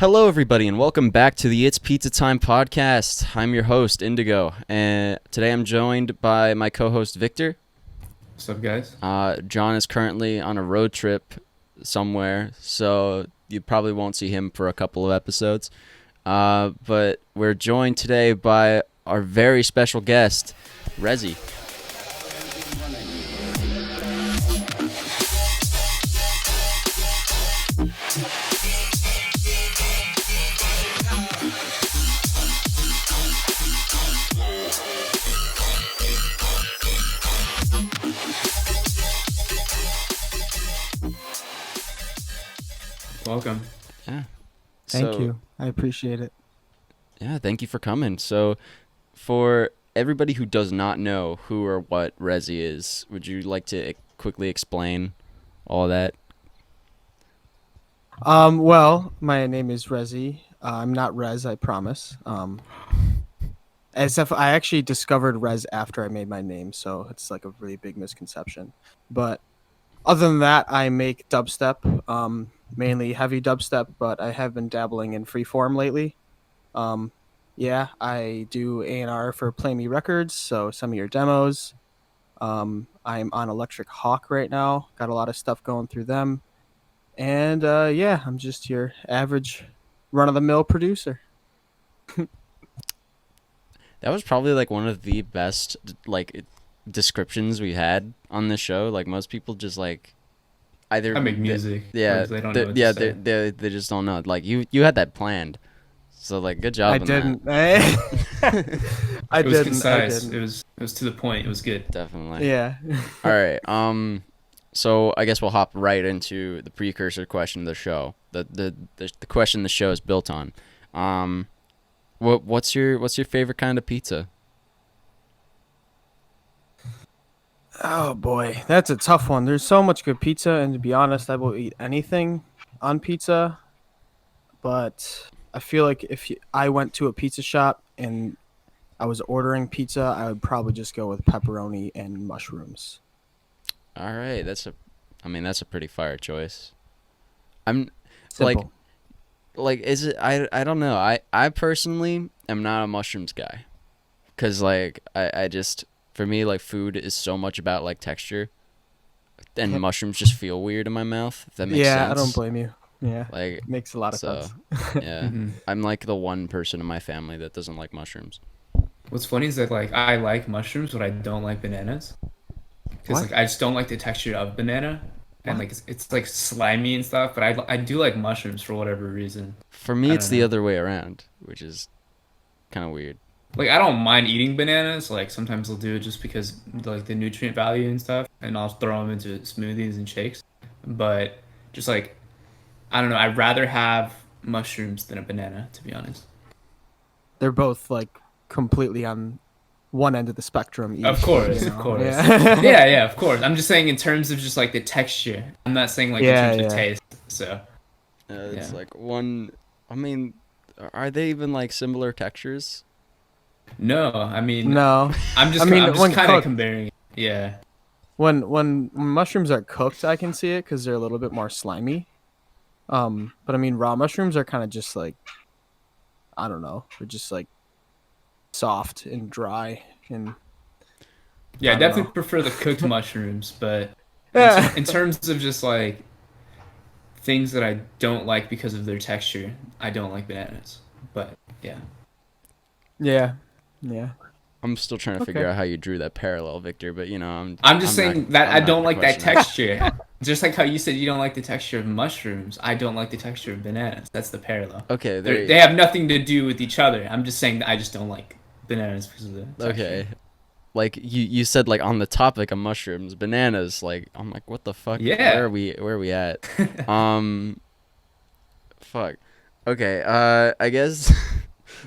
Hello, everybody, and welcome back to the It's Pizza Time podcast. I'm your host, iNDiGO, and today I'm joined by my co-host, Victor. What's up, guys? John is currently on a road trip somewhere, so you probably won't see him for a couple of episodes. But we're joined today by our very special guest, REZI. Welcome. Yeah. Thank you. I appreciate it. Yeah, thank you for coming. So, for everybody who does not know who or what REZI is, would you like to quickly explain all that? Well, my name is REZI. I'm not Rez, I promise. As if I actually discovered Rez after I made my name, so it's like a really big misconception. But other than that, I make dubstep, mainly heavy dubstep, but I have been dabbling in freeform lately. Um, yeah, I do A&R for Play Me Records, so some of your demos. I'm on Electric Hawk right now. Got a lot of stuff going through them. And yeah, I'm just your average run-of-the-mill producer. That was probably like one of the best like descriptions we had on this show. Like most people just like either I make music. yeah, They don't know what yeah, to say. they just don't know. Like you had that planned. So like good job I on didn't. that. I It was didn't. I concise. didn't. It was to the point. It was good. Definitely. Yeah. All right. So I guess we'll hop right into the precursor question of the show. The question the show is built on. What's your favorite kind of pizza? Oh boy, that's a tough one. There's so much good pizza, and to be honest, I will eat anything on pizza. But I feel like if I went to a pizza shop and I was ordering pizza, I would probably just go with pepperoni and mushrooms. All right, that's a pretty fire choice. I'm like Simple. is it I don't know. I personally am not a mushrooms guy. Cuz like I just for me like food is so much about like texture and Yep. mushrooms just feel weird in my mouth. If that makes Yeah, sense. I don't blame you. Yeah, Like makes a lot of so sense. yeah. hmm I'm like the one person in my family that doesn't like mushrooms. What's funny is that like I like mushrooms, but I don't like bananas because What? like I just don't like the texture of banana, and What? like it's like slimy and stuff. But I do like mushrooms for whatever reason. For me I it's don't the know. other way around, which is kind of weird. Like I don't mind eating bananas. Like sometimes I'll do it just because like the nutrient value and stuff, and I'll throw them into smoothies and shakes. But just like I don't know, I'd rather have mushrooms than a banana, to be honest. They're both like completely on one end of the spectrum Of each, course, of course. Yeah. Yeah, yeah, of course. I'm just saying in terms of just like the texture. I'm not saying like in Yeah, terms of yeah. taste. So, It's yeah. like one. I mean, are they even like similar textures? No, I mean, No. I'm I just mean, I'm just when kind of cooked, comparing it. Yeah. when mushrooms are cooked, I can see it because they're a little bit more slimy. But I mean, raw mushrooms are kind of just like, I don't know, they're just like soft and dry, and Yeah, I I don't definitely know. prefer the cooked mushrooms, but Yeah. in terms of just like things that I don't like because of their texture, I don't like bananas. But yeah. Yeah. Yeah. I'm still trying to figure Okay. out how you drew that parallel, Victor. But I'm just I'm not saying that I'm I not don't gonna like that question it. texture. Just like how you said you don't like the texture of mushrooms, I don't like the texture of bananas. That's the parallel. Okay, They have nothing to do with each other. I'm just saying that I just don't like bananas because of the texture. okay. Like you said like on the topic of mushrooms, bananas. Like I'm like, what the fuck? Yeah. Where are we at? Um, fuck. Okay. I guess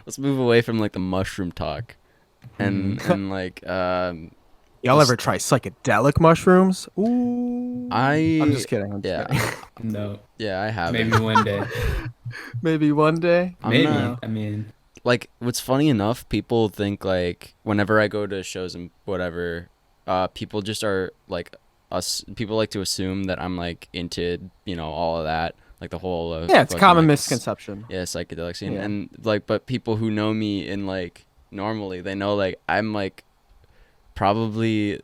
let's move away from like the mushroom talk and like Y'all just ever try psychedelic mushrooms? Ooh. I'm I just kidding. I'm just yeah kidding. No, yeah I maybe haven't. one day. Maybe one day. I'm Maybe. not. I mean, Like what's funny enough, people think like whenever I go to shows and whatever, people just are like us. People like to assume that I'm like into all of that, like the whole Yeah, it's a fucking common like misconception. yeah, psychedelic scene. Yeah. And like, but people who know me in like normally, they know like I'm like probably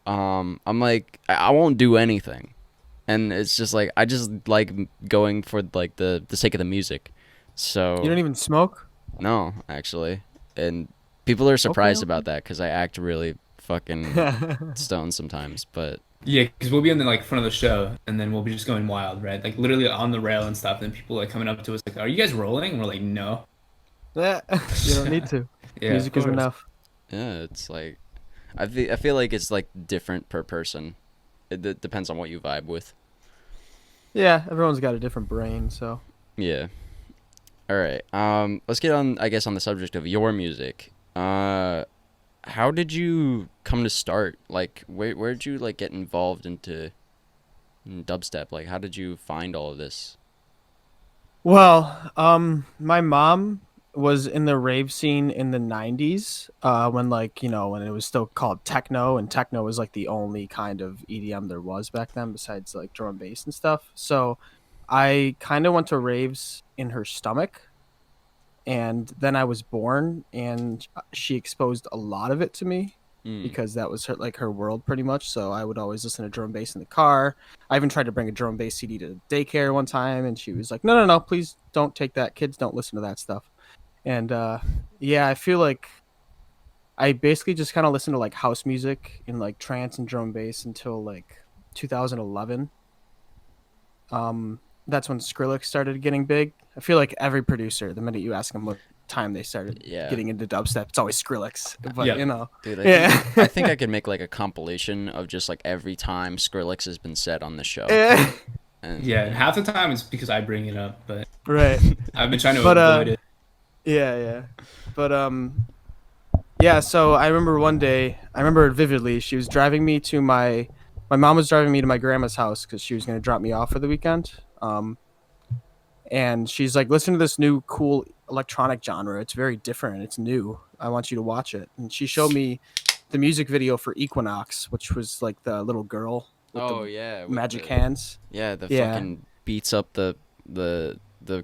I'm like I won't do anything, and it's just like I just like going for like the sake of the music. You So don't even smoke? no, actually, and people are Okay, surprised okay. about that because I act really fucking stoned sometimes. But Yeah, because we'll be in the like front of the show, and then we'll be just going wild, right? Like literally on the rail and stuff. And people like coming up to us like, "Are you guys rolling?" And we're like, "No." You don't need to. Yeah, of Music is course. enough. yeah, it's like I feel like it's like different per person. It depends on what you vibe with. Yeah, everyone's got a different brain, so. Yeah. All right. Let's get on. I guess on the subject of your music. How did you come to start? Like, where did you like get involved into dubstep? Like, how did you find all of this? Well, my mom was in the rave scene in the 90s, when like, when it was still called techno, and techno was like the only kind of EDM there was back then besides like drum and bass and stuff. So I kind of went to raves in her stomach, and then I was born, and she exposed a lot of it to me Mm. because that was her world pretty much. So I would always listen to drum and bass in the car. I even tried to bring a drum and bass CD to daycare one time, and she was like, "No, no, no, please don't take that. Kids don't listen to that stuff." And yeah, I feel like I basically just kind of listened to like house music and like trance and drum and bass until like 2011. That's when Skrillex started getting big. I feel like every producer, the minute you ask them what time they started Yeah. getting into dubstep, it's always Skrillex. But Yep. Dude, yeah, I think I could make like a compilation of just like every time Skrillex has been said on the show. yeah. And Yeah, and half the time it's because I bring it up, but Right. I've been trying to But avoid it. yeah, yeah. But yeah. So I remember one day, I remember it vividly. She was driving me to my mom was driving me to my grandma's house because she was gonna drop me off for the weekend. And she's like, listen to this new cool electronic genre. It's very different. It's new. I want you to watch it. And she showed me the music video for Equinox, which was like the little girl with oh the yeah, with magic the hands. yeah the Yeah, fucking beats up the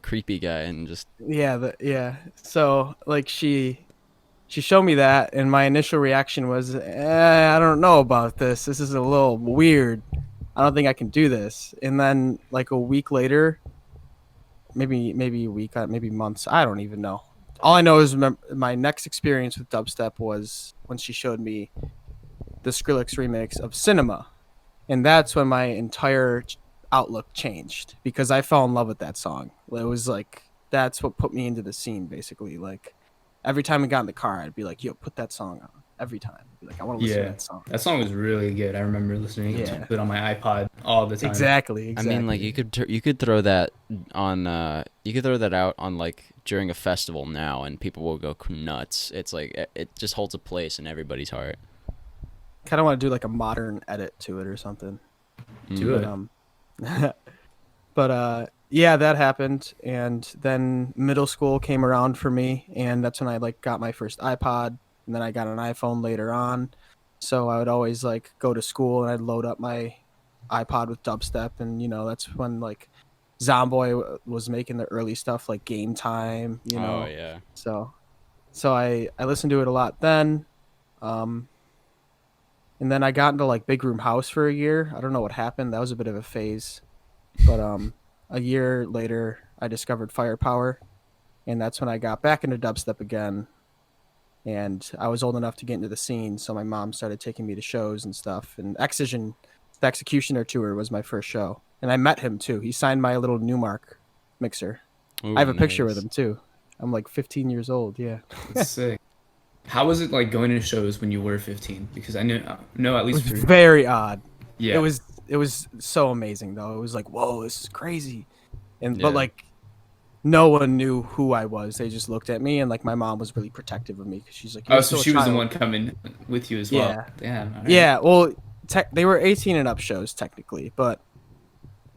creepy guy and just yeah. So like she showed me that, and my initial reaction was, I don't know about this. This is a little weird. I don't think I can do this. And then like a week later, maybe a week, maybe months. I don't even know. All I know is my next experience with dubstep was when she showed me the Skrillex remix of Cinema, and that's when my entire outlook changed because I fell in love with that song. It was like that's what put me into the scene basically. Like every time we got in the car, I'd be like, "Yo, put that song on." Every time, I'd be like, "I want to listen to Yeah, that song." that song was really good. I remember listening Yeah, to it on my iPod all the time. exactly, I mean like exactly. you could throw that on you could throw that out on like during a festival now and people will go nuts. It's like it just holds a place in everybody's heart. Kind of want to do like a modern edit to it or something. Mm. Do But it. but yeah, that happened, and then middle school came around for me, and that's when I like got my first iPod, and then I got an iPhone later on. So I would always like go to school and I'd load up my iPod with dubstep, and that's when like Zomboy was making the early stuff like Game Time, Oh yeah. So I listened to it a lot then. Um and then I got into like Big Room House for a year. I don't know what happened. That was a bit of a phase. But a year later, I discovered Firepower, and that's when I got back into dubstep again. And I was old enough to get into the scene, so my mom started taking me to shows and stuff. And Excision, the Executioner tour was my first show, and I met him too. He signed my little Newmark mixer. I have Ooh, a picture with nice. him too. I'm like 15 years old. Yeah, That's sick. How was it like going to shows when you were 15? Because I know at it least was for very odd. It yeah. was it was so amazing though. It was like, whoa, this is crazy. And but Yeah. like no one knew who I was. They just looked at me, and like my mom was really protective of me because she's like, "You're Oh, so still a she was the child." one coming with you as well. Yeah, Damn. All right. yeah. Well, they were 18 and up shows technically, but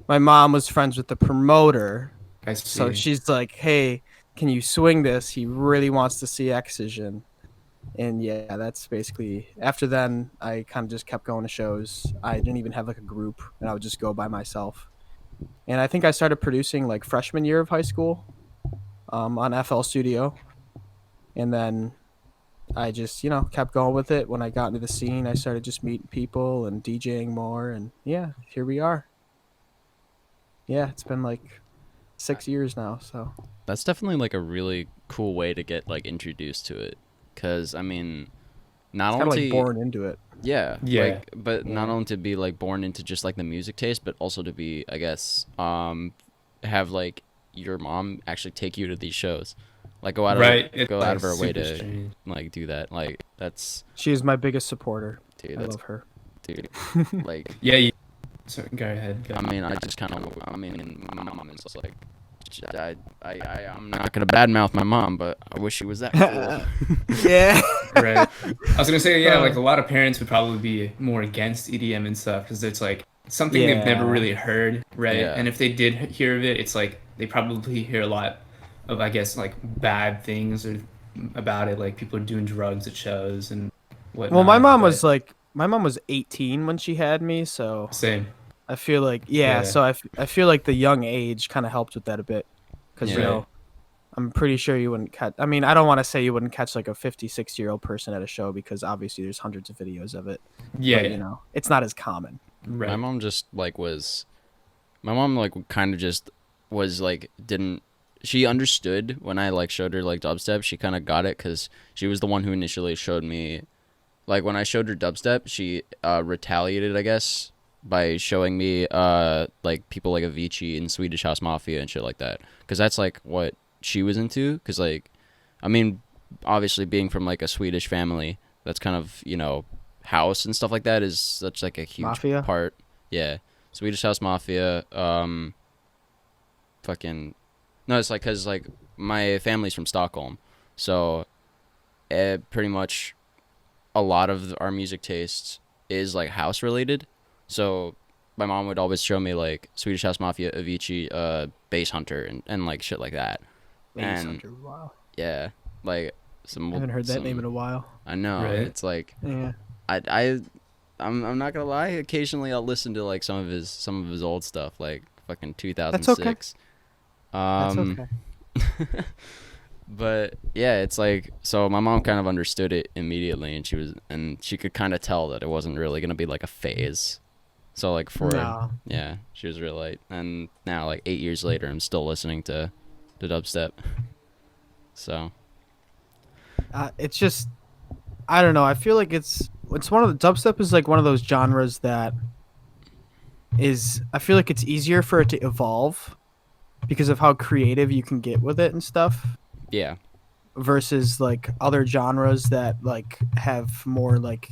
my mom was friends with the promoter, I so see. she's like, "Hey, can you swing this? He really wants to see Excision." And yeah, that's basically after then I kind of just kept going to shows. I didn't even have like a group, and I would just go by myself. And I think I started producing like freshman year of high school, on FL Studio, and then I just kept going with it. When I got into the scene, I started just meeting people and DJing more, and yeah, here we are. Yeah, it's been like 6 years now. So That's definitely like a really cool way to get like introduced to it, because I mean, not it's kind of like only born into it. yeah, Yeah. like but not Yeah. only to be like born into just like the music taste, but also to be, I guess, have like your mom actually take you to these shows, like Right. It's go out like of her way super to strange. like do that. Like that's She is my biggest supporter. dude, I that's love her. dude, like Yeah. So go ahead. Go I ahead. mean, I mean, my mom is like, I'm not gonna badmouth my mom, but I wish she was that cool. Yeah. Right. I was gonna say, yeah, like Uh, a lot of parents would probably be more against EDM and stuff because it's like something they've never yeah. really heard, right? Yeah, And if they did hear of it, it's like they probably hear a lot of, I guess, like bad things or about it, like people are doing drugs at shows and Well, whatnot. But my mom was 18 when she had me, so same, I feel like yeah, yeah, so I feel like the young age kind of helped with that a bit, because yeah, right, I'm pretty sure you wouldn't catch. I mean, I don't want to say you wouldn't catch like a 50, 60-year-old person at a show, because obviously there's hundreds of videos of it, yeah, but yeah, it's not as common. my right, mom just like my mom like kind of just was like didn't she understood when I like showed her like dubstep. She kind of got it because she was the one who initially showed me, like when I showed her dubstep, she retaliated, I guess, by showing me like people like Avicii and Swedish House Mafia and shit like that, because that's like what she was into. Because like, I mean, obviously being from like a Swedish family, that's kind of, house and stuff like that is such like a huge Mafia. part. Yeah, Swedish House Mafia. Fucking no, it's like because like my family's from Stockholm, so pretty much a lot of our music tastes is like house related. So my mom would always show me like Swedish House Mafia, Avicii, Bass Hunter, and like shit like that. Bass And Hunter. Wow. yeah, like I haven't heard that name in some a while. I know right. it's like Yeah. I I'm not gonna lie. Occasionally I'll listen to like some of his old stuff, like fucking That's okay. 2006. That's Um, okay. but yeah, it's like so my mom kind of understood it immediately, and she could kind of tell that it wasn't really gonna be like a phase. So like No. yeah, she was real light, and now like 8 years later, I'm still listening to dubstep. So It's just, I don't know. I feel like it's one of the dubstep is like one of those genres that is, I feel like it's easier for it to evolve because of how creative you can get with it and stuff, yeah, versus like other genres that like have more like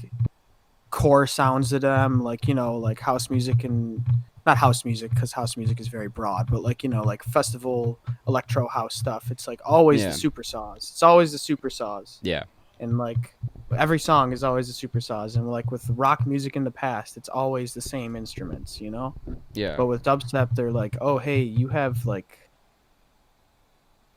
core sounds to them, like like house music, and not house music because house music is very broad, but like like festival electro house stuff. It's like always the yeah, super saws. It's always the super saws, yeah, and like every song is always a super saws. And like with rock music in the past, it's always the same instruments. yeah, But with dubstep, they're like, oh hey, you have like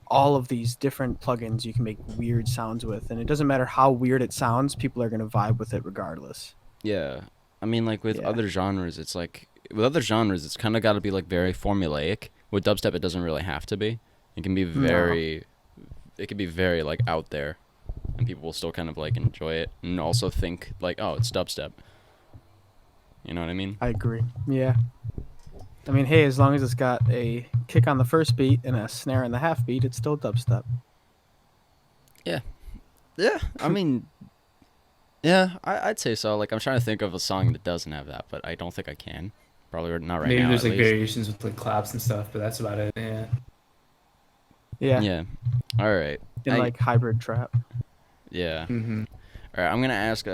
all of these different plugins you can make weird sounds with, and it doesn't matter how weird it sounds, people are going to vibe with it regardless. yeah. I mean, like with Yeah. other genres, it's like with other genres, it's kind of got to be like very formulaic. With dubstep, it doesn't really have to be. It can be No, it can be very like out there, and people will still kind of like enjoy it and also think like, oh, it's dubstep. You know what I mean? I agree. Yeah. I mean, hey, as long as it's got a kick on the first beat and a snare in the half beat, it's still dubstep. Yeah. Yeah. I mean, yeah, I'd say so. Like, I'm trying to think of a song that doesn't have that, but I don't think I can. Probably not right Maybe now, there's at like least. variations with like claps and stuff, but that's about it. Yeah. Yeah. Yeah. All right. In like hybrid trap. Yeah. Mm-hmm. All right. I'm gonna ask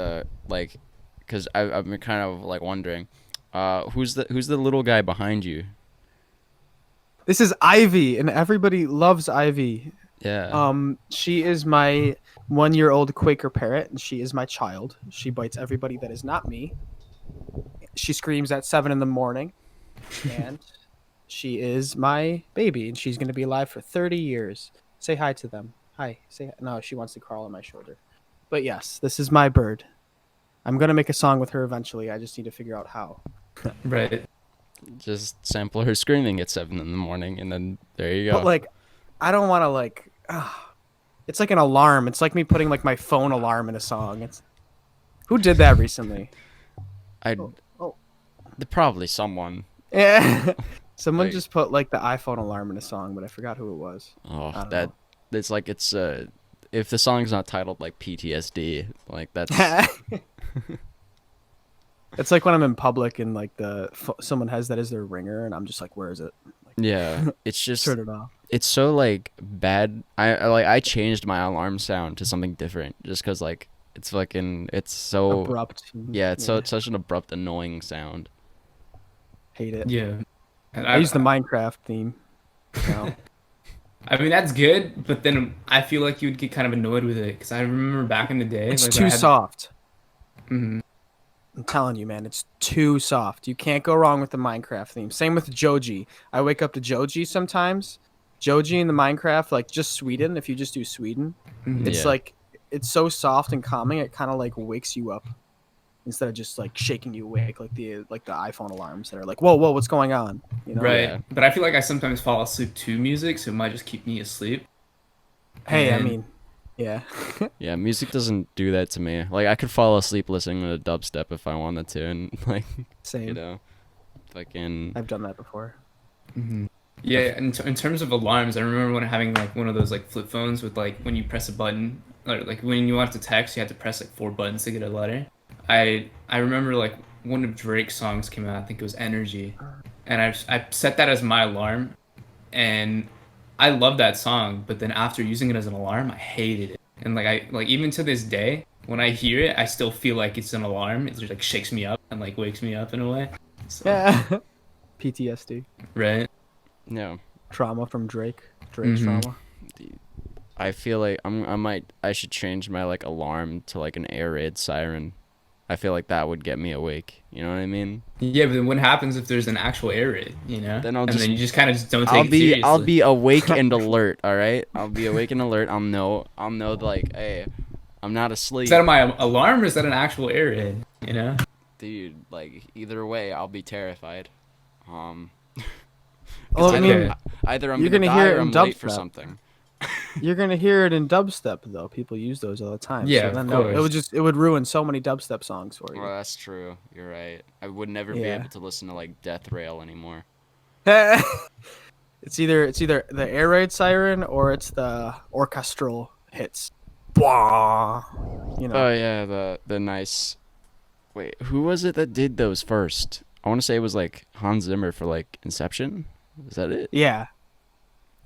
like, cause I've been kind of like wondering, who's the little guy behind you? This is Ivy, and everybody loves Ivy. Yeah. She is my 1-year-old Quaker parrot, and she is my child. She bites everybody that is not me. She screams at 7 in the morning, and she is my baby, and she's going to be alive for 30 years. Say hi to them. Hi. Say hi. No, she wants to crawl on my shoulder. But yes, this is my bird. I'm going to make a song with her eventually. I just need to figure out how. Right. Just sample her screaming at 7 in the morning, and then there you But go. like, I don't want to like. It's like an alarm. It's like me putting like my phone alarm in a song. It's who did that recently? I Oh, oh. probably someone. Yeah. Someone Like, just put like the iPhone alarm in a song, but I forgot who it was. oh, I don't that it's like if the song's not titled like PTSD, like that's know. It's like when I'm in public and like someone has that as their ringer, and I'm just like, where is it? Like, yeah. It's just turn it off. it's so like bad. I changed my alarm sound to something different just because like it's so Abrupt. yeah, it's Yeah. such an abrupt, annoying sound. Hate it. Yeah. And I use the Minecraft theme. Now. I mean, that's good, but then I feel like you would get kind of annoyed with it because I remember back in the day, It's like too soft. Mhm. I'm telling you, man, it's too soft. You can't go wrong with the Minecraft theme. Same with Joji. I wake up to Joji sometimes. Joji in the Minecraft, like just Sweden. If you just do Sweden, it's Yeah. like it's so soft and calming. It kind of like wakes you up instead of just like shaking you awake like the iPhone alarms that are like, whoa, whoa, what's going on? You know? Right. Yeah. But I feel like I sometimes fall asleep to music, so it might just keep me asleep. Hey, I And mean, yeah. Yeah, music doesn't do that to me. Like I could fall asleep listening to dubstep if I wanted to, and like Same. you know, fucking I've done that before. yeah, in terms of alarms, I remember when having like one of those like flip phones with like when you press a button, or like when you want to text, you have to press like 4 buttons to get a letter. I remember like one of Drake's songs came out. I think it was Energy, and I set that as my alarm, and I love that song. But then after using it as an alarm, I hated it. And like even to this day, when I hear it, I still feel like it's an alarm. It just like shakes me up and like wakes me up in a way. So, Yeah. PTSD. right. no. Trauma from Drake. Drake's trauma. I feel like I should change my like alarm to like an air raid siren. I feel like that would get me awake. You know what I mean? Yeah, but then what happens if there's an actual air raid, you know? Then I'll and just- then you just kind of just don't take it seriously. I'll be awake and alert. All right, I'll be awake and alert. I'll know like, hey, I'm not asleep, Is that my alarm or is that an actual air raid? You know? dude. Like either way, I'll be terrified. Well, It's I mean, okay. either I'm you're gonna gonna die hear or it I'm in late for dubstep. something. you're gonna hear it in dubstep though. People use those all the time. Yeah, so of then it course. would ruin so many dubstep songs for you. Well, that's true. You're right. I would never be Yeah. able to listen to like Death Rail anymore. It's either the air raid siren or it's the orchestral hits. Bwah! You know. Oh yeah, the nice. Wait, who was it that did those first? I want to say it was like Hans Zimmer for like Inception. Is that it? Yeah.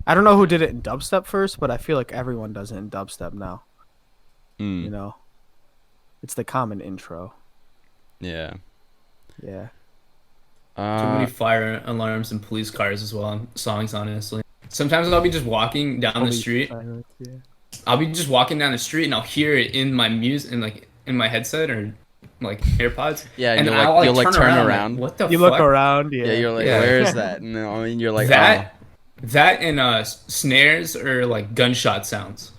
I don't know who did it in dubstep first, but I feel like everyone does it in dubstep now. Mm, You know. It's the common intro. yeah. Yeah. Too many Uh, fire alarms and police cars as well and songs, honestly. Sometimes I'll be just walking down the Police street. sirens, yeah. I'll be just walking down the street and I'll hear it in my music, in my headset or like AirPods. yeah, and and you'll like turn around. What the You fuck? look around, yeah. Yeah, you're like, Yeah. where is that? And then, I mean, you're like, that and snares or like gunshot sounds.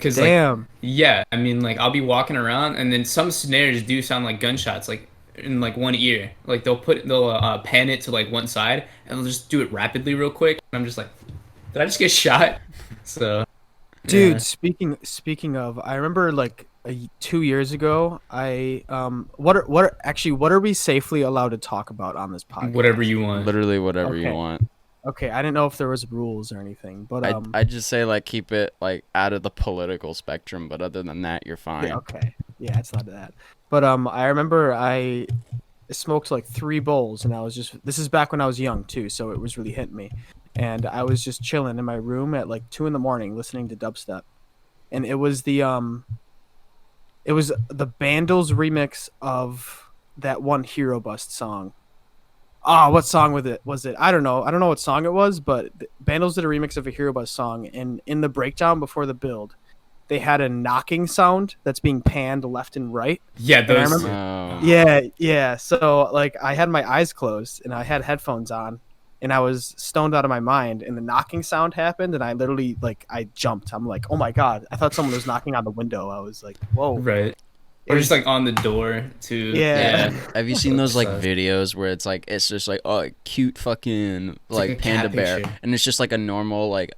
Cause like Damn. yeah, I mean like I'll be walking around and then some snares do sound like gunshots, like in like one ear. Like they'll pan it to like one side and they'll just do it rapidly real quick. And I'm just like, did I just get shot? So Dude, yeah. speaking of, I remember like 2 years ago, what are we safely allowed to talk about on this podcast? Whatever you want. literally whatever you Okay. want. Okay, I didn't know if there was rules or anything, but I just say like keep it like out of the political spectrum, but other than that, you're fine. yeah, okay, yeah, it's not that. But I remember I smoked like 3 bowls, and this is back when I was young too, so it was really hitting me, and I was just chilling in my room at like 2 in the morning listening to dubstep, and it was the Bandles remix of that one Hero Bust song. What song was it? I don't know. I don't know what song it was, but Bandles did a remix of a Hero Bus song, and in the breakdown before the build, they had a knocking sound that's being panned left and right. Yeah, I those remember- Oh. Yeah. So like I had my eyes closed and I had headphones on, and I was stoned out of my mind, and the knocking sound happened, and I literally like I jumped. I'm like, oh my god! I thought someone was knocking on the window. I was like, whoa. right. It Or just was like on the door too. yeah. Yeah. Have you seen those like So, videos where it's just like oh cute fucking it's like a like panda cat bear picture. and it's just like a normal like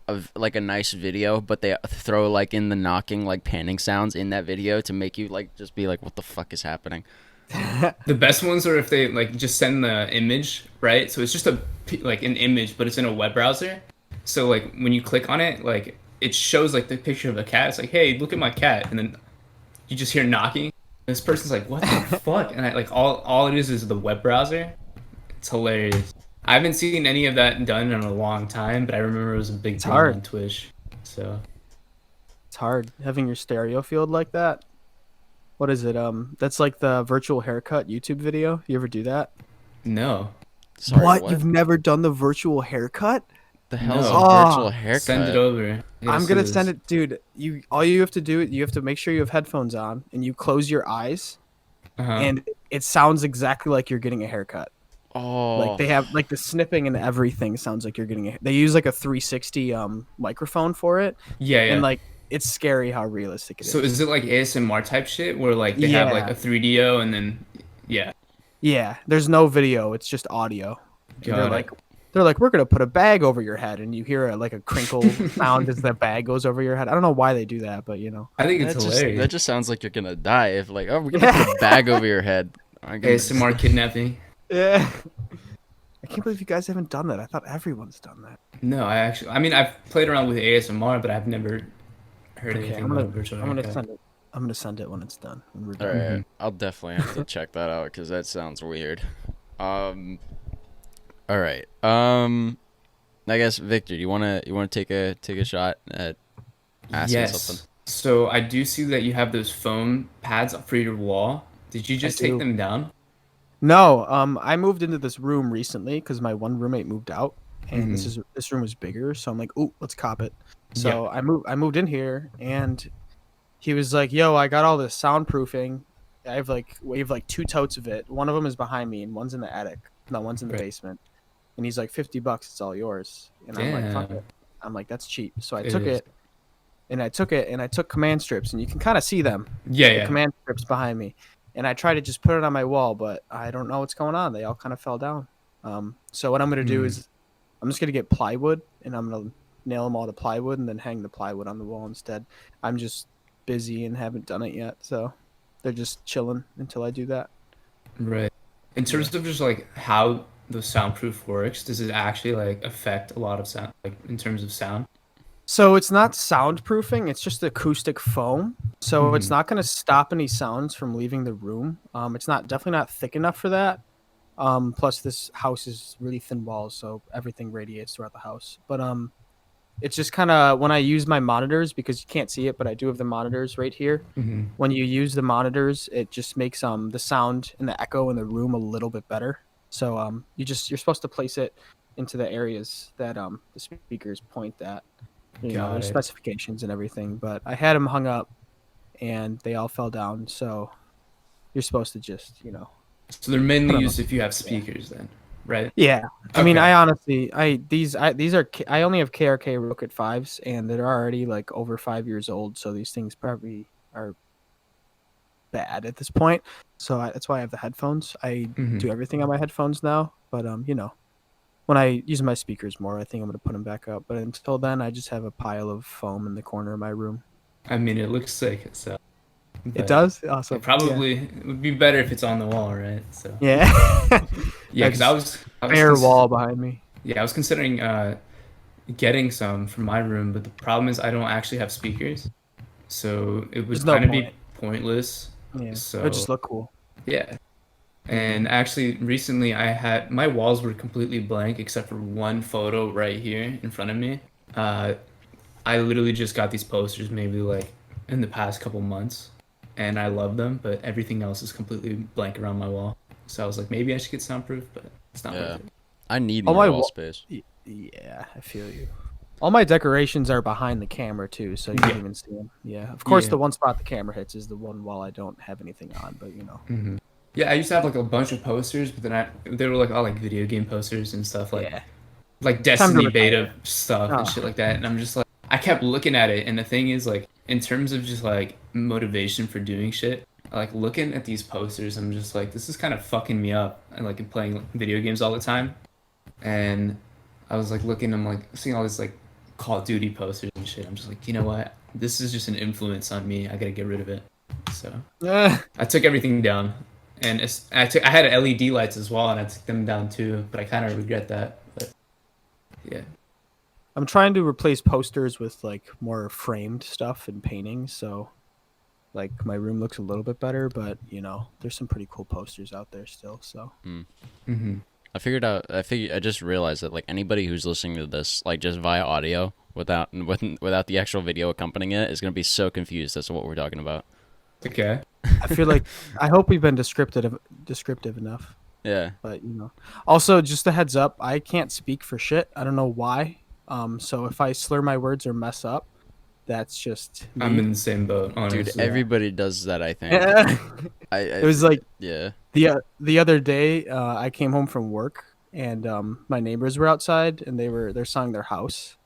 a nice video but they throw like in the knocking like panning sounds in that video to make you like just be like what the fuck is happening? The best ones are if they like just send the image, right? So it's just like an image, but it's in a web browser. So like when you click on it, like it shows like the picture of a cat. It's like, hey, look at my cat, and then you just hear knocking. This person's like, what the fuck? And I like all it is the web browser. It's hilarious. I haven't seen any of that done in a long time, but I remember it was a big It's thing hard. on Twitch. So It's hard having your stereo field like that. What is it? That's like the virtual haircut YouTube video. You ever do that? no, Sorry, What? what? You've never done the virtual haircut? The hell's a no. virtual Oh, Send it haircut? over. I gotta I'm see gonna this. send it, dude. All you have to do, you have to make sure you have headphones on and you close your eyes, Uh-huh. and it sounds exactly like you're getting a haircut. Like Oh, they have like the snipping and everything sounds like you're getting a. They use like a 360 microphone for it, Yeah, and yeah. like it's scary how realistic it So is. is it like ASMR type shit where like they have like Yeah, a 3DO and then yeah, yeah. There's no video. It's just audio. And got it. they're like, we're gonna put a bag over your head, and you hear like a crinkle sound as the bag goes over your head. I don't know why they do that, but you know. I think it's that hilarious. just sounds like you're gonna die if like oh we're gonna put a bag over your head. My goodness. ASMR kidnapping. Yeah. I can't believe you guys haven't done that. I thought everyone's done that. No, I mean I've played around with ASMR, but I've never heard Okay, anything about a virtual I'm gonna haircut. send it. I'm gonna send it when it's done. When we're All done. right, I'll definitely have to check that out because that sounds weird. All right. I guess Victor, you wanna take a shot at asking something? Yes. So I do see that you have those foam pads for your wall. Did you I just take do. them down? No, I moved into this room recently because my one roommate moved out, and Mhm. this room was bigger. So I'm like, oh, let's cop it. So I moved in here, and he was like, "Yo, I got all this soundproofing. We have like two totes of it. One of them is behind me, and one's in the attic. No, one's in the Right. basement." And he's like, $50, it's all yours. And I'm like, fuck Damn. it. I'm like, that's cheap. So I It took is. it, and I took command strips, and you can kind of see them, Yeah, the yeah. command strips behind me. And I tried to just put it on my wall, but I don't know what's going on. They all kind of fell down. So what I'm gonna do Hmm. is I'm just gonna get plywood, and I'm gonna nail them all to plywood, and then hang the plywood on the wall instead. I'm just busy and haven't done it yet, so they're just chilling until I do that. Right. In terms of just like how the soundproof works, does it actually like affect a lot of sound, like in terms of sound? So it's not soundproofing; it's just acoustic foam. So it's Mhm. not going to stop any sounds from leaving the room. It's not definitely not thick enough for that. Plus, this house is really thin walls, so everything radiates throughout the house. But it's just kind of when I use my monitors, because you can't see it, but I do have the monitors right here. Hmm. When you use the monitors, it just makes the sound and the echo in the room a little bit better. So you're supposed to place it into the areas that the speakers point at. You know, Got there's it. specifications and everything, but I had them hung up and they all fell down. So you're supposed to just, So they're put mainly 'em used up. if you have speakers, then, right? Yeah. I mean, Okay. I honestly, I only have KRK Rocket 5s and they're already like over 5 years old. So these things probably are bad at this point. So that's why I have the headphones. I Hmm. do everything on my headphones now, but when I use my speakers more, I think I'm gonna put them back up. But until then, I just have a pile of foam in the corner of my room. I mean, it looks sick, so. It But does. it Awesome. probably would be better if it's on the wall, right? So. Yeah. Yeah, I because just I was bare wall behind me. yeah, I was considering getting some for my room, but the problem is I don't actually have speakers, so it would There's no kind of be point. pointless. Yeah. It So would just look cool. yeah, and actually recently I had my walls were completely blank except for one photo right here in front of me. Uh, I literally just got these posters maybe like in the past couple months, and I love them, but everything else is completely blank around my wall. So I was like, maybe I should get soundproof, but it's not Yeah. worth it. I need Oh more my wall wa- space. Yeah, I feel you. All my decorations are behind the camera too, so you Yeah. can't even see them. Yeah, of course, Yeah. the one spot the camera hits is the one while I don't have anything on. But Hmm. Yeah, I used to have like a bunch of posters, but then they were like all like video game posters and stuff like yeah, like Time to Destiny retire. beta stuff and Oh. shit like that. And I'm just like, I kept looking at it, and the thing is like, in terms of just like motivation for doing shit, like looking at these posters, I'm just like, this is kind of fucking me up. And like playing video games all the time, and I was like looking, I'm like seeing all these like Call of Duty posters and shit. I'm just like, you know what? This is just an influence on me. I gotta get rid of it. So I took everything down, and I had LED lights as well, and I took them down too. But I kind of regret that. But yeah, I'm trying to replace posters with like more framed stuff and paintings, so like my room looks a little bit better. But there's some pretty cool posters out there still. So mm-hmm. I just realized that like anybody who's listening to this like just via audio without the actual video accompanying it is gonna be so confused as to what we're talking about. Okay. I feel like I hope we've been descriptive enough. Yeah. But also just a heads up, I can't speak for shit. I don't know why. So if I slur my words or mess up, that's just me. I'm in the same boat, honestly. Dude, everybody does that, I think. It was like yeah. The other day, I came home from work and my neighbors were outside and they're selling their house,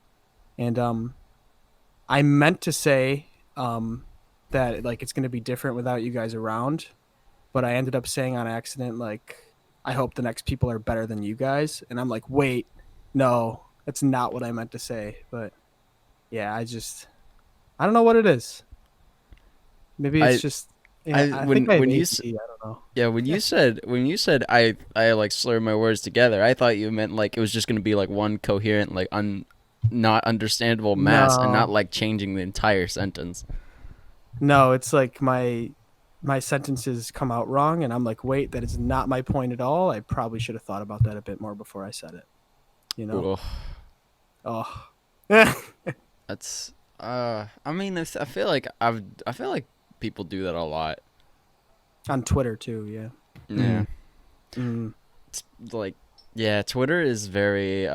and I meant to say that like it's gonna be different without you guys around, but I ended up saying on accident like I hope the next people are better than you guys, and I'm like, wait, no, that's not what I meant to say. But yeah, I don't know what it is. Maybe it's just. Yeah, when you I don't know. Yeah, when you said I like slur my words together, I thought you meant like it was just gonna be like one coherent like not understandable mass and not like changing the entire sentence. No, it's like my sentences come out wrong, and I'm like, wait, that is not my point at all. I probably should have thought about that a bit more before I said it. Ugh. Oh. That's I mean I feel like people do that a lot on Twitter too. Yeah. Yeah. Mm. It's like Twitter is very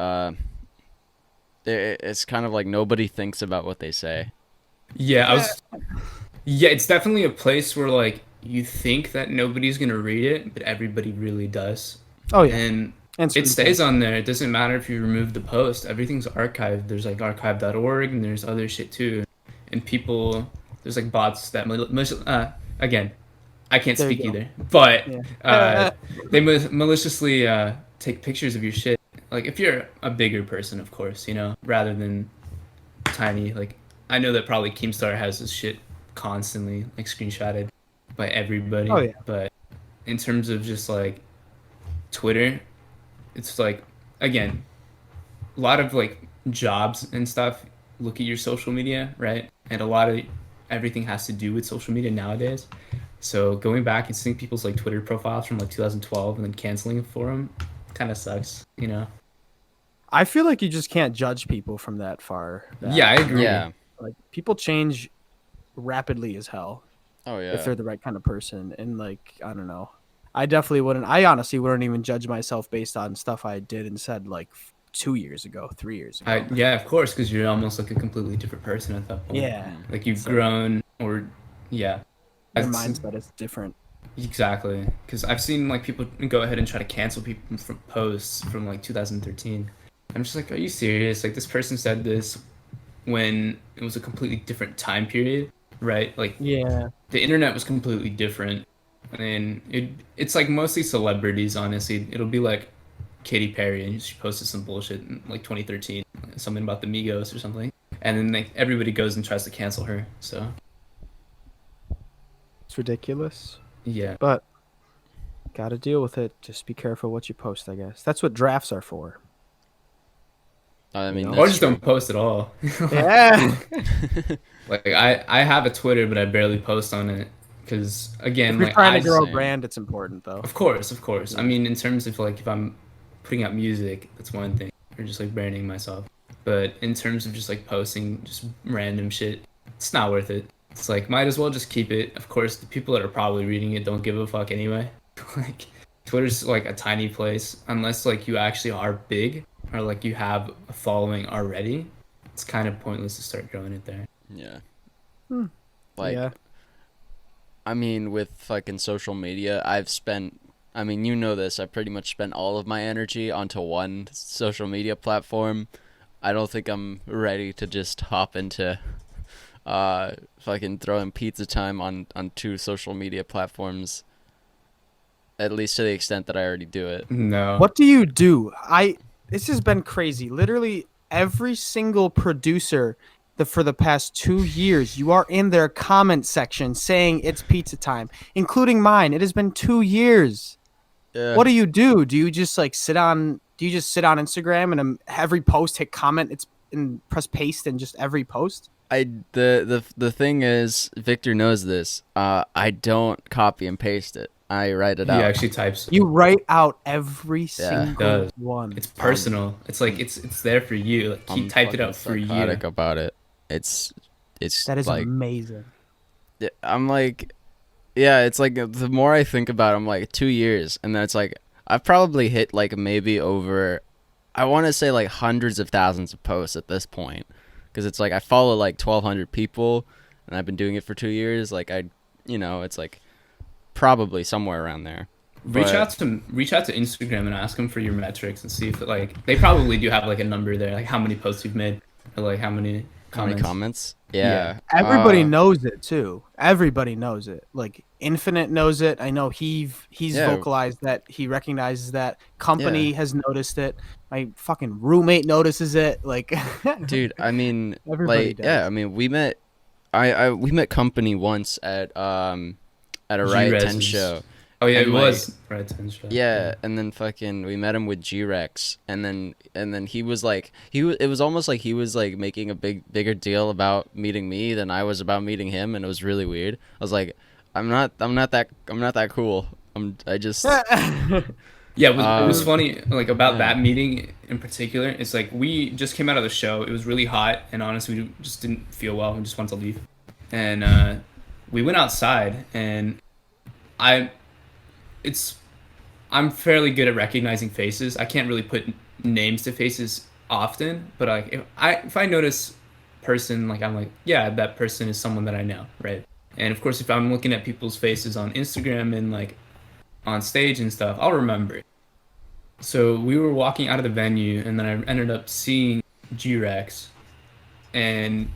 it's kind of like nobody thinks about what they say. Yeah, it's definitely a place where like you think that nobody's gonna read it, but everybody really does. Oh yeah. And it stays on there. It doesn't matter if you remove the post. Everything's archived. There's like archive.org and there's other shit too. And people, there's like bots that again, I can't speak either, but they maliciously take pictures of your shit. Like if you're a bigger person, of course, rather than tiny. Like I know that probably Keemstar has this shit constantly like screenshotted by everybody. Oh yeah. But in terms of just like Twitter, it's like again, a lot of like jobs and stuff look at your social media, right? And a lot of everything has to do with social media nowadays. So going back and seeing people's like Twitter profiles from like 2012 and then canceling it for them kind of sucks, I feel like you just can't judge people from that far back. Yeah, I agree. Yeah. Like people change rapidly as hell. Oh yeah. If they're the right kind of person, and like I don't know, I honestly wouldn't even judge myself based on stuff I did and said like 2 years ago, 3 years ago. Yeah, of course, because you're almost like a completely different person at that point. Yeah. Like you've grown, or yeah. Your mindset is different. Exactly, because I've seen like people go ahead and try to cancel people from posts from like 2013. I'm just like, are you serious? Like this person said this when it was a completely different time period, right? Like yeah, the internet was completely different, and it's like mostly celebrities. Honestly, it'll be like Katy Perry, and she posted some bullshit in like 2013, something about the Migos or something, and then like everybody goes and tries to cancel her. So it's ridiculous. Yeah, but gotta deal with it. Just be careful what you post, I guess. That's what drafts are for. I mean, or just don't post at all. Yeah. Like I have a Twitter, but I barely post on it because again, if you're like trying to grow a brand, it's important though. Of course. I mean, in terms of like if I'm putting out music, that's one thing, or just like branding myself. But in terms of just like posting just random shit, it's not worth it. It's like might as well just keep it. Of course, the people that are probably reading it don't give a fuck anyway. Like Twitter's like a tiny place unless like you actually are big or like you have a following already. It's kind of pointless to start growing it there. Yeah. Like, yeah. I mean, with fucking social media, I mean, you know this, I pretty much spent all of my energy onto one social media platform. I don't think I'm ready to just hop into fucking throwing pizza time on two social media platforms, at least to the extent that I already do it. No. What do you do? This has been crazy. Literally every single producer for the past 2 years, you are in their comment section saying it's pizza time, including mine. It has been 2 years. Yeah. What do you do? Do you just like sit on? Do you just sit on Instagram and every post hit comment? It's and press paste in just every post. The thing is, Victor knows this. I don't copy and paste it. I write it He out. actually types. You write out every Yeah. single Does. one. It's personal. It's like it's there for you. Like he I'm typed it fucking out for you. psychotic about it. It's That is like amazing. I'm like, yeah. It's like the more I think about it, I'm like 2 years, and then it's like I've probably hit like maybe over, I want to say like hundreds of thousands of posts at this point, because it's like I follow like 1,200 people, and I've been doing it for 2 years. Like it's like probably somewhere around there. Reach But- out to Instagram and ask them for your metrics and see if like they probably do have like a number there, like how many posts you've made or like how many How many comments. comments? Yeah. Everybody knows it too. Everybody knows it. Like Infinite knows it. I know he's Yeah. vocalized that he recognizes that. Company has noticed it. My fucking roommate notices it. Like, Dude, I mean, Everybody like, does. yeah, I mean, we met, we met company once at a Riot 10 G-Rez's. show. Oh yeah, And, it like, was right. Yeah, and then fucking we met him with G-Rex, and then he was like it was almost like he was like making a bigger deal about meeting me than I was about meeting him, and it was really weird. I was like, I'm not that cool. I just Yeah, it was funny. Like about yeah. that meeting in particular, it's like we just came out of the show. It was really hot, and honestly, we just didn't feel well. We just wanted to leave, and we went outside, and I'm fairly good at recognizing faces. I can't really put names to faces often, but like if I notice person, like I'm like, yeah, that person is someone that I know, right? And of course, if I'm looking at people's faces on Instagram and like on stage and stuff, I'll remember it. So we were walking out of the venue, and then I ended up seeing G-Rex, and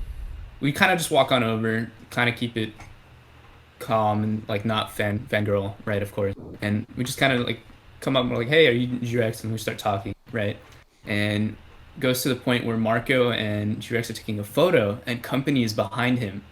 we kind of just walk on over, kind of keep it calm and like not fangirl, right? Of course, and we just kind of like come up and we're like, "Hey, are you G-Rex?" And we start talking, right? And goes to the point where Marco and G-Rex are taking a photo, and Company is behind him.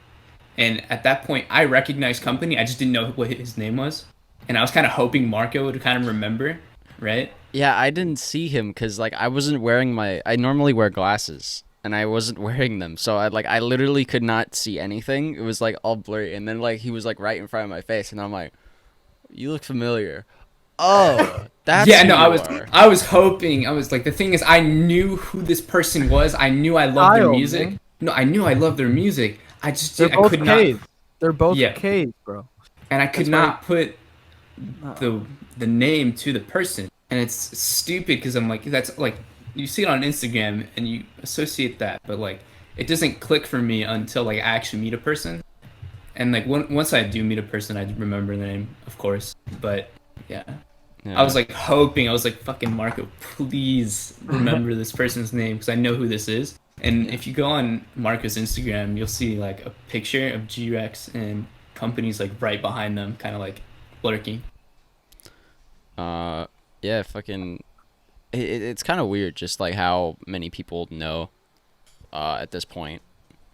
And at that point, I recognized Company. I just didn't know what his name was, and I was kind of hoping Marco would kind of remember, right? Yeah, I didn't see him because like I wasn't wearing I normally wear glasses, and I wasn't wearing them, so I literally could not see anything. It was like all blurry, and then like he was like right in front of my face, and I'm like, you look familiar. Oh, that's Yeah, who no, you I are. was hoping. I was like, the thing is, I knew who this person was. I knew I loved their Kyle, music. man. No, I knew I loved their music. I just They're I both could not, K's. They're both Yeah. K's, bro. and I could That's why- not put the name to the person, and it's stupid because I'm like, that's like you see it on Instagram and you associate that, but like it doesn't click for me until like I actually meet a person, and like once I do meet a person, I remember the name, of course. But yeah. Yeah. I was like hoping, I was like, fucking Marco, please remember this person's name because I know who this is. And if you go on Marco's Instagram, you'll see like a picture of G-Rex and Company's like right behind them, kind of like lurking. Yeah, fucking, it's kind of weird just like how many people know at this point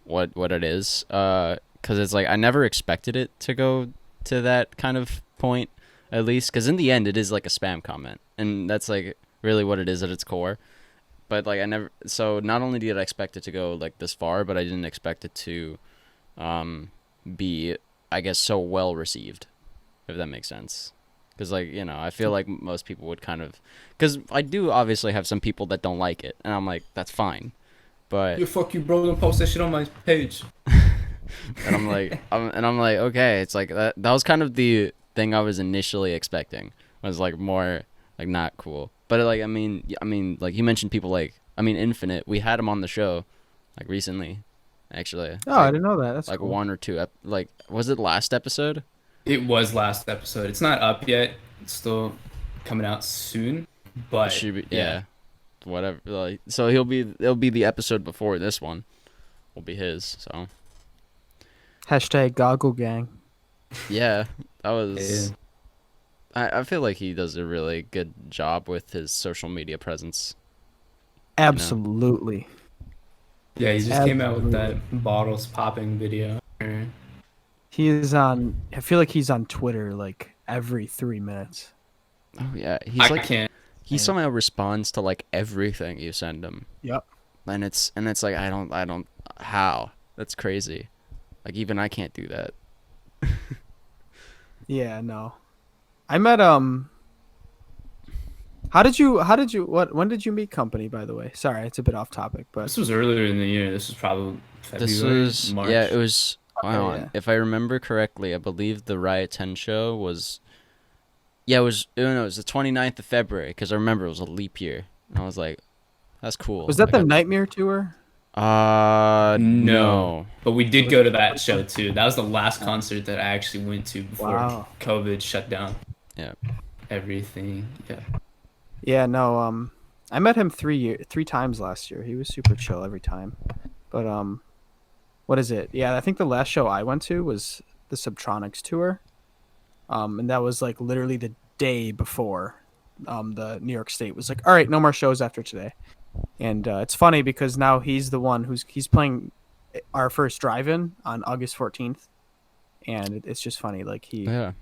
what it is, because it's like I never expected it to go to that kind of point, at least because in the end it is like a spam comment, and that's like really what it is at its core. But like so not only did I expect it to go like this far, but I didn't expect it to be, I guess, so well received, if that makes sense. Because like, I feel like most people would kind of, because I do obviously have some people that don't like it, and I'm like, that's fine, but You fuck you, bro! Don't post that shit on my page. and I'm like, okay, it's like that was kind of the thing I was initially expecting, was like more like not cool. But like I mean like you mentioned people like, Infinite, we had him on the show like recently, actually. Oh, I didn't know that. That's like cool. one or two like, was it last episode? It was last episode. It's not up yet. It's still coming out soon. But It should be, yeah. Whatever, like, so it'll be the episode before this one will be his, so Hashtag Goggle Gang. Yeah, that Yeah. was. I feel like he does a really good job with his social media presence. You know. Absolutely. Yeah, he just came out with Absolutely. that bottles popping video. He is on. I feel like he's on Twitter like every 3 minutes. Oh yeah, I he's like can't. he somehow responds to like everything you send him, Yep. and it's like I don't how that's crazy. Like even I can't do that. Yeah. No. I met How did you what when did you meet Company, by the way? Sorry, it's a bit off topic, but This was earlier in the year. This was probably This February, was yeah, it March. was. Hold okay, on, yeah. if I remember correctly, I believe the Riot 10 show was yeah, it was no, it was the 29th of February because I remember it was a leap year, and I was like, that's cool. Was that Like the Nightmare tour? No, no. but we It did was go the to that first show one? too. That was the last concert that I actually went to before Wow. COVID shut down Yeah. everything. Yeah. Yeah, no, I met him 3 times last year. He was super chill every time. But what is it? Yeah, I think the last show I went to was the Subtronics tour. And that was like literally the day before the New York State was like, "All right, no more shows after today." And it's funny because now he's the one he's playing our first drive-in on August 14th, and it's just funny like he Yeah.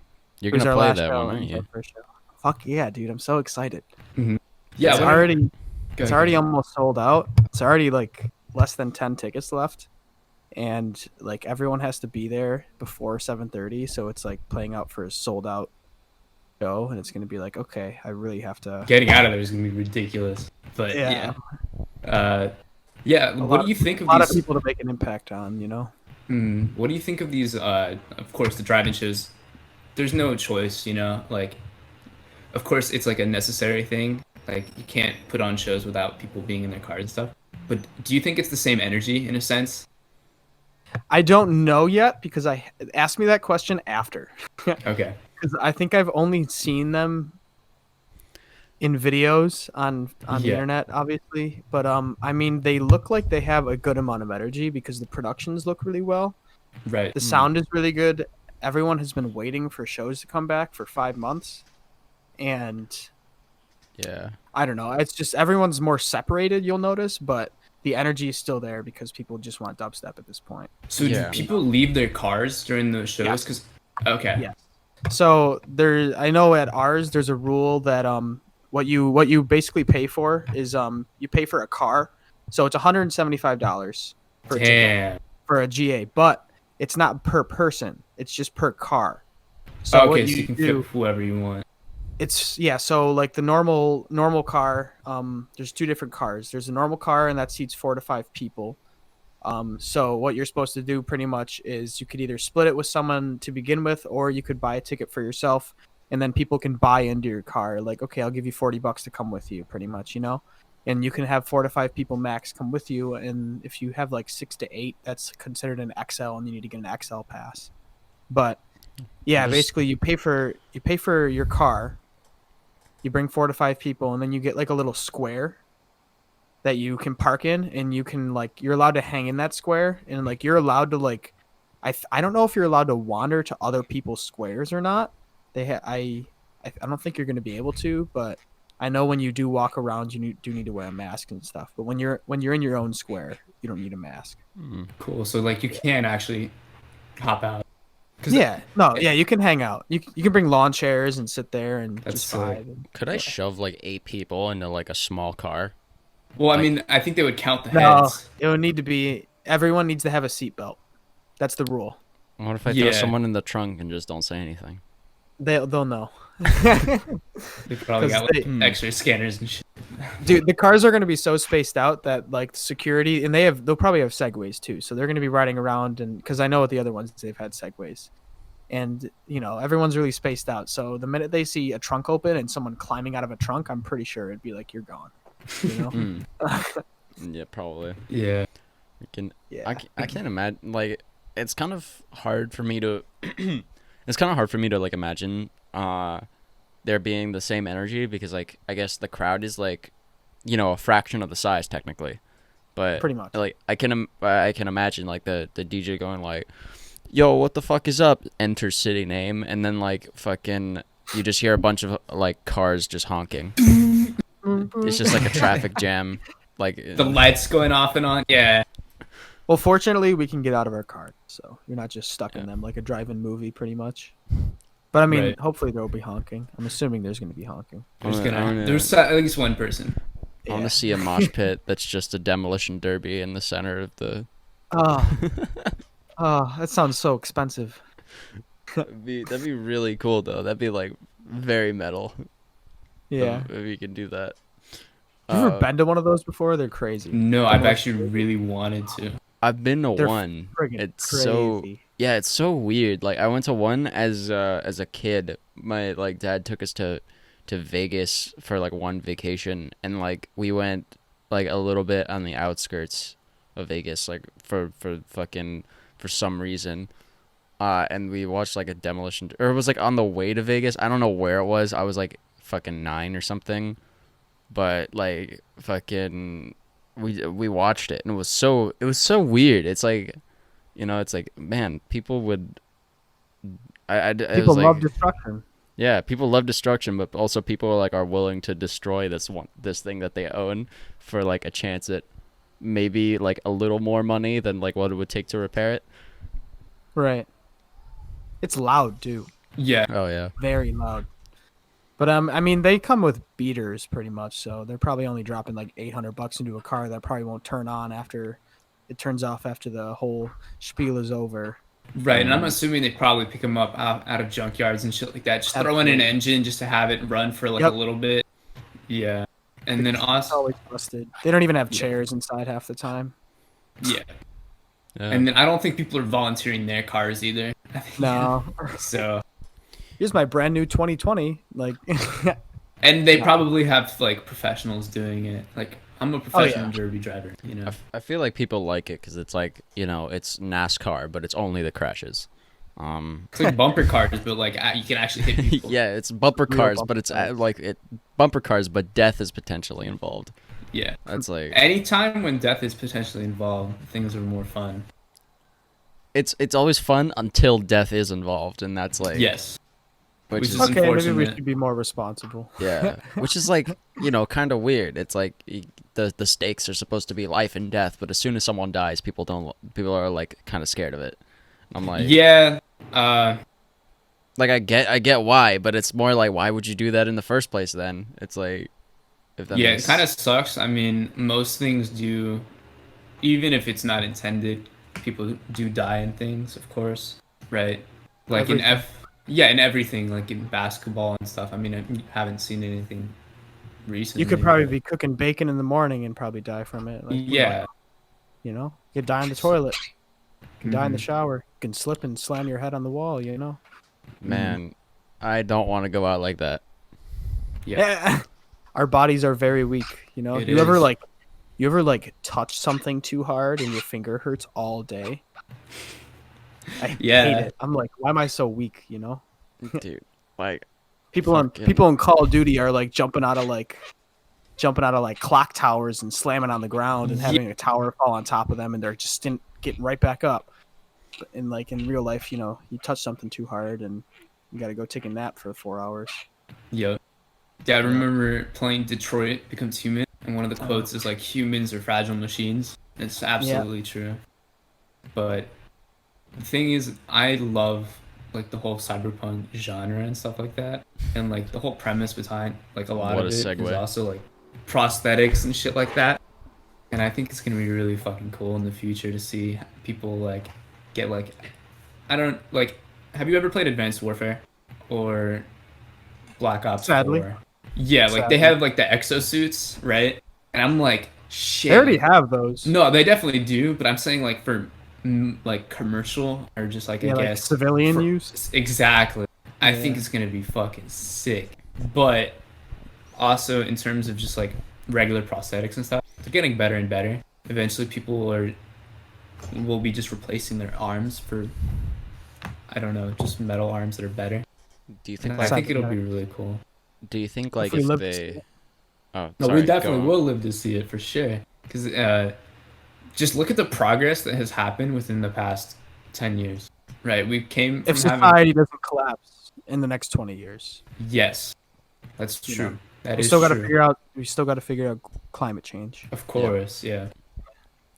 You're it was gonna our play last that show one, and aren't he's our you? first show. Fuck yeah, dude! I'm so excited. hmm Yeah. It's Whenever. already Go it's ahead, go already ahead. almost sold out. It's already like less than 10 tickets left, and like everyone has to be there before 7:30, so it's like playing out for a sold out show, and it's gonna be like, okay, I really have to. Getting out of there is gonna be ridiculous. But Yeah, yeah. Uh, yeah. a What lot do you think of a lot of these? people to make an impact on, you know. What do you think of these? Of course, the drive-in shows. There's no choice, you know. Like, of course, it's like a necessary thing. Like, you can't put on shows without people being in their cars and stuff. But do you think it's the same energy in a sense? I don't know yet because I asked me that question after, Okay. because I think I've only seen them in videos on the Yeah. internet, obviously. But I mean, they look like they have a good amount of energy because the productions look really well. Right. The sound is really good. Everyone has been waiting for shows to come back for 5 months, and Yeah. I don't know. It's just everyone's more separated. You'll notice, but the energy is still there because people just want dubstep at this point. So do Yeah. people leave their cars during those shows? Yes. Because okay. Yes. So I know at ours there's a rule that what you basically pay for is you pay for a car, so it's $175 for a ticket Damn. for a GA, but it's not per person. It's just per car. So Okay, what so you you can do, fit whoever you want. it's yeah. So like the normal car, there's two different cars. There's a normal car and that seats 4 to 5 people. So what you're supposed to do pretty much is you could either split it with someone to begin with, or you could buy a ticket for yourself, and then people can buy into your car. Like, okay, I'll give you $40 to come with you, pretty much, you know. And you can have 4 to 5 people max come with you, and if you have like 6 to 8, that's considered an XL, and you need to get an XL pass. But yeah, Just basically you pay for your car, you bring 4 to 5 people, and then you get like a little square that you can park in, and you can like you're allowed to hang in that square, and like you're allowed to like I don't know if you're allowed to wander to other people's squares or not. I don't think you're going to be able to, but I know when you do walk around do need to wear a mask and stuff. But when you're in your own square, you don't need a mask. Cool. So like you can actually hop out. Cause Yeah. No, yeah, you can hang out. You can bring lawn chairs and sit there and That's just sick. vibe. And, could I yeah. shove like 8 people into like a small car? Well, I Like, mean, I think they would count the No, heads. it would need to be everyone needs to have a seatbelt. That's the rule. what if I throw Yeah. someone in the trunk and just don't say anything? They'll know. They probably 'Cause got like they- X-ray scanners and shit. Dude, the cars are going to be so spaced out that like security, and they'll probably have segways too. So they're going to be riding around, and because I know with the other ones they've had segways, and you know everyone's really spaced out. So the minute they see a trunk open and someone climbing out of a trunk, I'm pretty sure it'd be like you're gone. You know? Hmm. Yeah, probably. Yeah. I can. Yeah. I can't imagine. Like, it's kind of hard for me to. It's kind of hard for me to like imagine there being the same energy because like I guess the crowd is like, a fraction of the size technically, but Pretty much. like I can imagine like the DJ going like, yo, what the fuck is up? Enter city name, and then like fucking, you just hear a bunch of like cars just honking. It's just like a traffic jam. Like The lights going off and on. Yeah. Well, fortunately, we can get out of our car, so you're not just stuck Yeah. in them like a drive-in movie, pretty much. But I mean, Right. hopefully there will be honking. I'm assuming there's going to be honking. There's at least one person. I want to see a mosh pit that's just a demolition derby in the center of the. Oh, oh, that sounds so expensive. That'd be really cool though. That'd be like very metal. Yeah. If you can do that. You ever been to one of those before? They're crazy. No, I've actually really wanted to. I've been to They're one. friggin' It's crazy. so yeah, it's so weird. Like I went to one as a kid. My like dad took us to Vegas for like one vacation, and like we went like a little bit on the outskirts of Vegas, like for fucking for some reason. And we watched like a demolition, or it was like on the way to Vegas. I don't know where it was. I was like fucking 9 or something, but like fucking we watched it, and it was so weird. It's like, it's like, man, people would. It People was like, love destruction. yeah, people love destruction, but also people are willing to destroy this thing that they own for like a chance at maybe like a little more money than like what it would take to repair it. Right. It's loud too. Yeah. Oh yeah. Very loud. But I mean, they come with beaters pretty much, so they're probably only dropping like $800 into a car that probably won't turn on after it turns off after the whole spiel is over. Right, and I'm assuming they probably pick them up out of junkyards and shit like that. Just throw in an engine just to have it run for like a little bit. Yeah. And then It's also, always busted. They don't even have chairs inside half the time. yeah. Yeah. And then I don't think people are volunteering their cars either. No. So, Here's my brand new 2020. Like, and they probably have like professionals doing it. Like, I'm a professional derby driver, you know. I feel like people like it because it's like, it's NASCAR, but it's only the crashes. It's like bumper cars, but like you can actually hit people. Yeah, it's bumper Real cars, bumper but it's cars. bumper cars, but death is potentially involved. Yeah. That's like Anytime when death is potentially involved, things are more fun. it's always fun until death is involved, and that's like Yes. which Which is is okay, maybe we unfortunate. should be more responsible. yeah, which is like kind of weird. It's like the stakes are supposed to be life and death, but as soon as someone dies, people are like kind of scared of it. I'm like, Yeah. like I get why, but it's more like, why would you do that in the first place then? It's like, if that Yeah, makes... it kind of sucks. I mean, most things do, even if it's not intended, people do die in things, of course, right? Like Everything. in everything, like in basketball and stuff. I mean, I haven't seen anything recently. You could probably be cooking bacon in the morning and probably die from it. Like, Yeah. You could die in the toilet. You can die in the Mhm. shower. You can slip and slam your head on the wall, Man, I don't want to go out like that. Yeah. Our bodies are very weak, It You ever is. you ever like touch something too hard and your finger hurts all day? I hate Yeah. it. I'm like, why am I so weak, Dude, like, People Fucking- in Call of Duty are like jumping out of clock towers and slamming on the ground and having a tower fall on top of them, and they're just getting right back up. And like in real life, you touch something too hard and you got to go take a nap for 4 hours. Yeah. Yeah, I remember playing Detroit Becomes Human, and one of the quotes is like, humans are fragile machines. It's absolutely true. But the thing is, I love like the whole cyberpunk genre and stuff like that. And like the whole premise behind like a lot What of a it is segue. also like prosthetics and shit like that. And I think it's gonna be really fucking cool in the future to see people like get like, I don't like, have you ever played Advanced Warfare or Black Ops Sadly. 4? Yeah, like Sadly. they have like the exosuits, right? And I'm like, shit. They already have those. No, they definitely do, but I'm saying like for like commercial or just like Yeah, I like guess civilian use. Exactly. I Yeah. think it's gonna be fucking sick. But also in terms of just like regular prosthetics and stuff, they're getting better and better. Eventually, people will be just replacing their arms for, I don't know, just metal arms that are better. do you think I like, think it'll be really cool. do you think like If we if live to see they... it. Oh, No, sorry, we definitely go on. will live to see it for sure. Because just look at the progress that has happened within the past 10 years. Right. We came If from having. society doesn't collapse in the next 20 years. Yes, that's You true. know, That we is still got to true. figure out. We still got to figure out climate change. Of course. Yeah.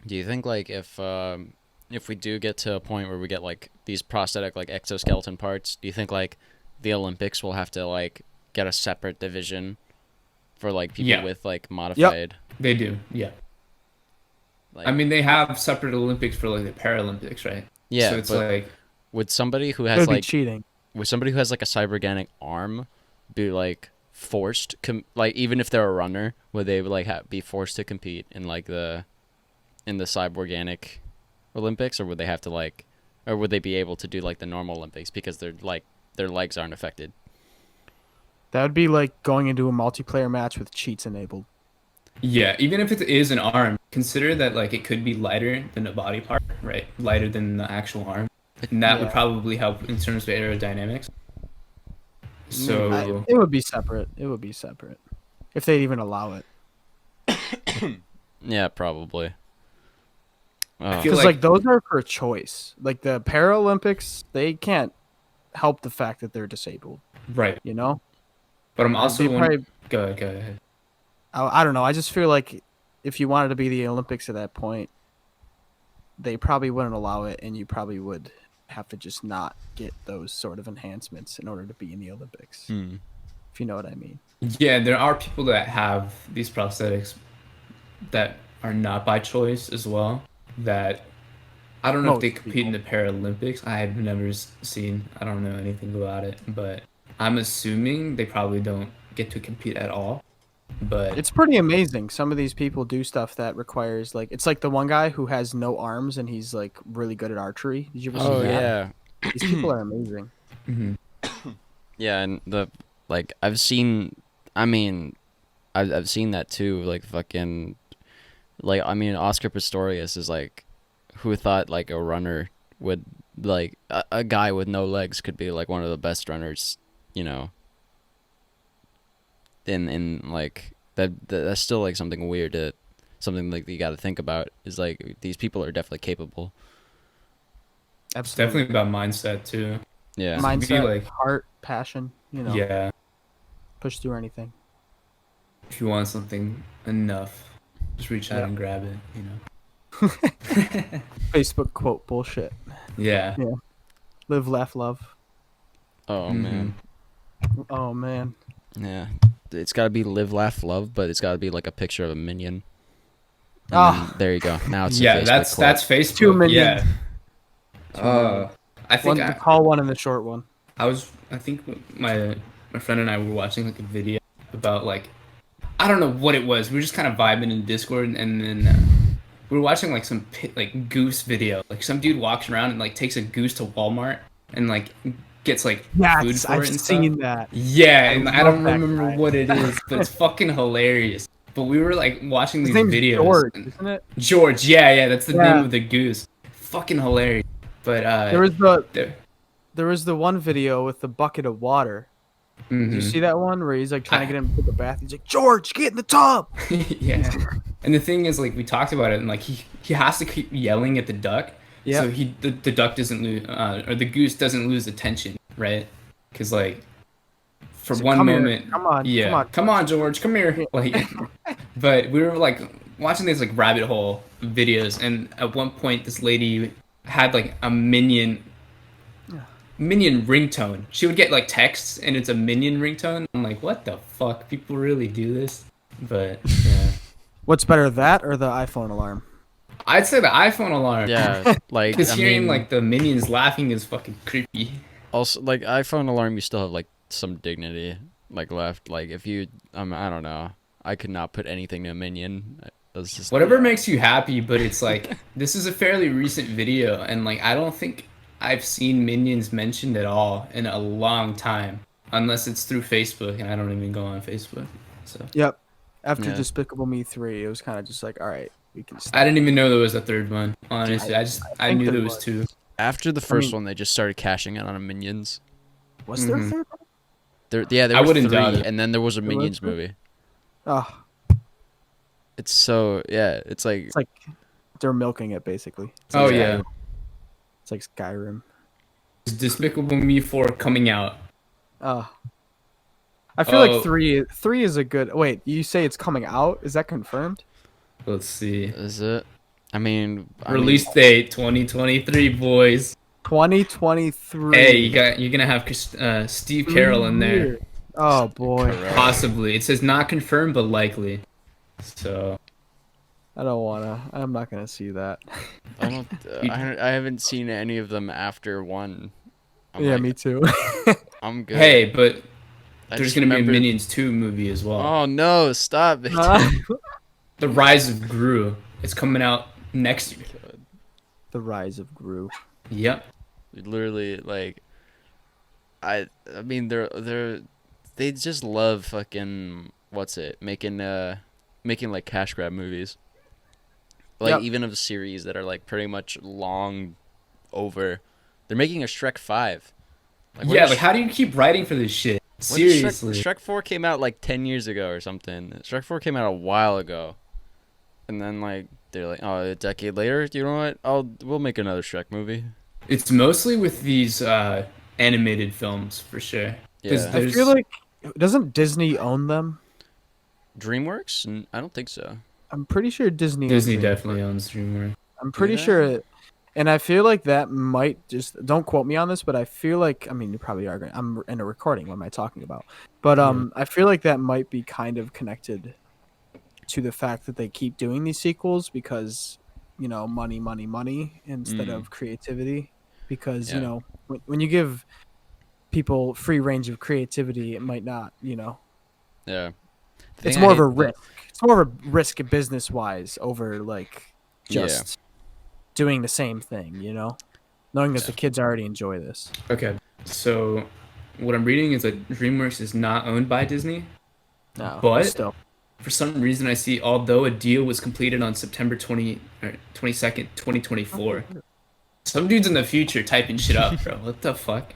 Do you think like if we do get to a point where we get like these prosthetic like exoskeleton parts, do you think like the Olympics will have to like get a separate division for like people Yeah. with like modified They do. Yeah. like I mean, they have separate Olympics for like the Paralympics, right? yeah, So it's but like, would somebody who It has would be like cheating. would somebody who has like a cyberganic arm be like forced like even if they're a runner, would they like be forced to compete in like the cyborganic Olympics, or would they have to like, or would they be able to do like the normal Olympics because they're like their legs aren't affected? That would be like going into a multiplayer match with cheats enabled. yeah, even if it is an arm, consider that like it could be lighter than a body part, right? Lighter than the actual arm. And that would Yeah. probably help in terms of aerodynamics. So, It would be separate. It would be separate if they'd even allow it. Yeah, probably. I Oh, feel Because like, those are for choice. Like the Paralympics, they can't help the fact that they're disabled. right. You know. But I'm They also probably. go ahead. I don't know. I just feel like if you wanted to be the Olympics at that point, they probably wouldn't allow it, and you probably would have to just not get those sort of enhancements in order to be in the Olympics. If you know what I mean. Yeah, there are people that have these prosthetics that are not by choice as well. That I don't know if they Most compete in people. the Paralympics. I have never seen. I don't know anything about it, but I'm assuming they probably don't get to compete at all. But It's pretty amazing. Some of these people do stuff that requires like it's like the one guy who has no arms and he's like really good at archery. Did you ever see oh that? yeah, These people are amazing. mhm. yeah, and the like I've seen. I mean, I've seen that too. Like fucking, like I mean, Oscar Pistorius is like, who thought like a runner would like a guy with no legs could be like one of the best runners, you know. In like that's still like something weird to something like you got to think about is like these people are definitely capable. It's Absolutely. definitely about mindset too. Yeah. Be Mindset, like, heart, passion, yeah, push through anything. if you want something enough, just reach out Yeah. and grab it. You know. Facebook quote bullshit. Yeah. Yeah. Live, laugh, love. Oh Mhm. man. Oh man. Yeah. It's got to be live, laugh, love, but it's got to be like a picture of a minion. And Ah. then, there you go. Now it's a Yeah, Facebook that's quote. that's Facebook. 2 million. Yeah. 2 million. I think One the tall one and the short one. I think my friend and I were watching like a video about like I don't know what it was. We were just kind of vibing in Discord, and then we were watching like some like goose video. Like some dude walks around and like takes a goose to Walmart and like gets like food Yes, for I've it and seen stuff. that. Yeah, I and I love don't that remember guy. what it is, but it's fucking hilarious. But we were like watching His these name's videos. George, and- isn't it? George, yeah, that's the Yeah. name of the goose. Fucking hilarious. But There was the one video with the bucket of water. Did you mhm. see that one where he's like trying to get him to take a bath? He's like, George, get in the tub. Yeah. And the thing is, like, we talked about it, and like he has to keep yelling at the duck, Yep. so the duck doesn't lose, or the goose doesn't lose attention, right? Because like for So one come here. moment, Come on, yeah, come on, George, come here, like. But we were like watching these like rabbit hole videos, and at one point, this lady had like a minion ringtone. She would get like texts and it's a minion ringtone. I'm like, what the fuck? People really do this? But yeah. What's better, that or the iPhone alarm? I'd say the iPhone alarm. Yeah, like Because I hearing mean, like the minions laughing is fucking creepy. also like iPhone alarm, you still have like some dignity like left. Like if you, I don't know, I could not put anything to a minion. That's just Whatever makes you happy, but it's like this is a fairly recent video, and like I don't think I've seen minions mentioned at all in a long time, unless it's through Facebook, and I don't even go on Facebook. So Yep. After Yeah. Despicable Me 3, it was kind of just like, all right, we can stop. I didn't even know there was a third one. Honestly, I think knew there there was was. two. after the first mean- one, they just started cashing in on minions. Was there a Mhm. third one? There I was wouldn't three, doubt it. and then there was a There was Minions three? movie. Oh, It's so yeah, it's like it's like they're milking it basically. It's Oh like- yeah. It's like Skyrim. Is Despicable Me 4 coming out? Uh, I feel like Oh, three is a good. Wait, you say it's coming out? Is that confirmed? let's see. Is it? I mean, Release date 2023, boys. 2023. Hey, you're gonna have Steve Carroll in there. 3 years. Oh boy, correct. Possibly. It says not confirmed, but likely. So I don't wanna. I'm not gonna see that. I don't. I haven't seen any of them after one. I'm Yeah, like, me too. I'm good. hey, but I there's just gonna be a remember. Minions 2 movie as well. Oh no! Stop it. The Rise of Gru. It's coming out next year. The Rise of Gru. Yep. Literally, like, I mean, they just love fucking what's it making like cash grab movies. Like Yep. even of series that are like pretty much long over. They're making a Shrek 5. Like, when Yeah, did like how do you keep writing for this shit? when did Seriously. Shrek 4 came out like 10 years ago or something. Shrek 4 came out a while ago. And then like they're like, "Oh, a decade later, you know what? We'll make another Shrek movie." It's mostly with these animated films for sure. Because Yeah. I there's feel like doesn't Disney own them? DreamWorks? I don't think so. I'm pretty sure Disney. Disney owns them. definitely owns DreamWorks. I'm pretty they? sure and I feel like that might just don't quote me on this, but I feel like I mean you probably are going I'm in a recording, what am I talking about? But I feel like that might be kind of connected to the fact that they keep doing these sequels because money, money, money instead Mm. of creativity. Because, Yeah. when you give people free range of creativity, it might not, Yeah. The it's thing I more of a hate the- risk. It's more of a risk business wise over like Yeah. just doing the same thing, knowing that the kids already enjoy this. Okay. So what I'm reading is that DreamWorks is not owned by Disney. No, But still, for some reason I see although a deal was completed on September 22nd, 2024. Some dude's in the future typing shit up, bro. What the fuck?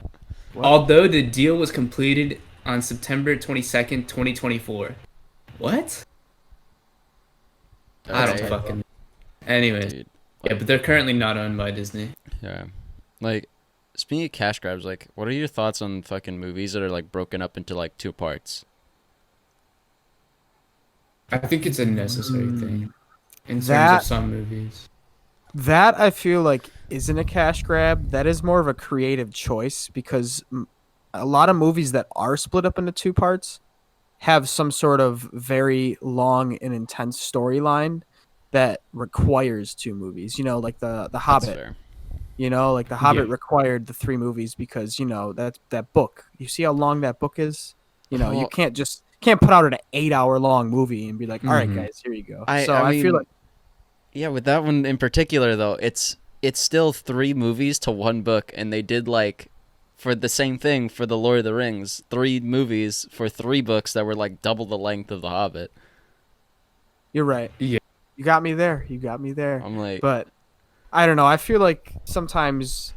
What? Although the deal was completed on September 22nd, 2024. What? I don't Alright, fucking. Anyways, dude. yeah, but they're currently not owned by Disney. Yeah. Like, speaking of cash grabs, like, what are your thoughts on fucking movies that are like broken up into like two parts? I think it's a necessary thing in terms That- of some movies. that I feel like isn't a cash grab. That is more of a creative choice because a lot of movies that are split up into two parts have some sort of very long and intense storyline that requires two movies. Like the That's Hobbit. fair. Like the Hobbit Yeah. required the 3 movies because that book. You see how long that book is. You Well- can't put out an 8-hour long movie and be like, all right, Mhm. guys, here you go. I I feel mean, like Yeah, with that one in particular though, it's still 3 movies to 1 book, and they did like for the same thing for the Lord of the Rings, 3 movies for 3 books that were like double the length of the Hobbit. you're right. Yeah. You got me there. You got me there. I'm like, But I don't know. I feel like sometimes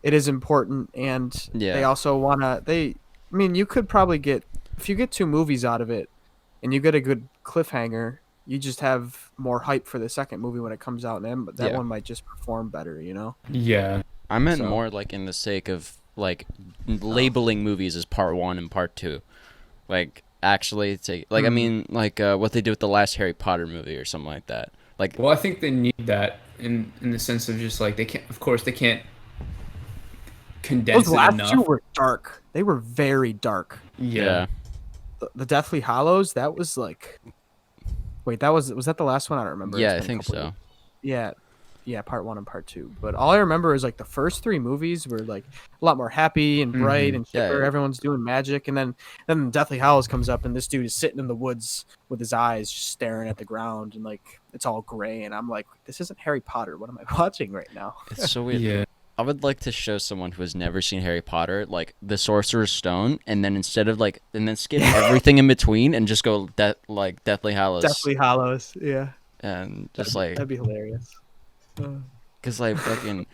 it is important, and Yeah. they also wanna. I mean, you could probably get if you get 2 movies out of it, and you get a good cliffhanger. You just have more hype for the second movie when it comes out, and then that Yeah. one might just perform better. Yeah. I meant So- more like in the sake of like labeling movies as part 1 and part 2. Like actually take like I mean like what they did with the last Harry Potter movie or something like that. Like Well, I think they need that in the sense of just like they can't. Of course, they can't condense Those it last enough. 2 were dark. They were very dark. yeah. The Deathly Hallows. That was like. Wait, was that the last one? I don't remember. Yeah, It's I been a think couple so. years. Yeah, part 1 and part 2. But all I remember is like the first 3 movies were like a lot more happy and bright and Yeah. chipper. Everyone's doing magic, and then Deathly Hallows comes up, and this dude is sitting in the woods with his eyes just staring at the ground, and like it's all gray, and I'm like, this isn't Harry Potter. What am I watching right now? It's so weird. Yeah. I would like to show someone who has never seen Harry Potter like the Sorcerer's Stone, and then instead of like, and then skip everything in between and just go Deathly Hallows, Deathly Hallows. Yeah, and just like, that'd be hilarious. cause like fucking,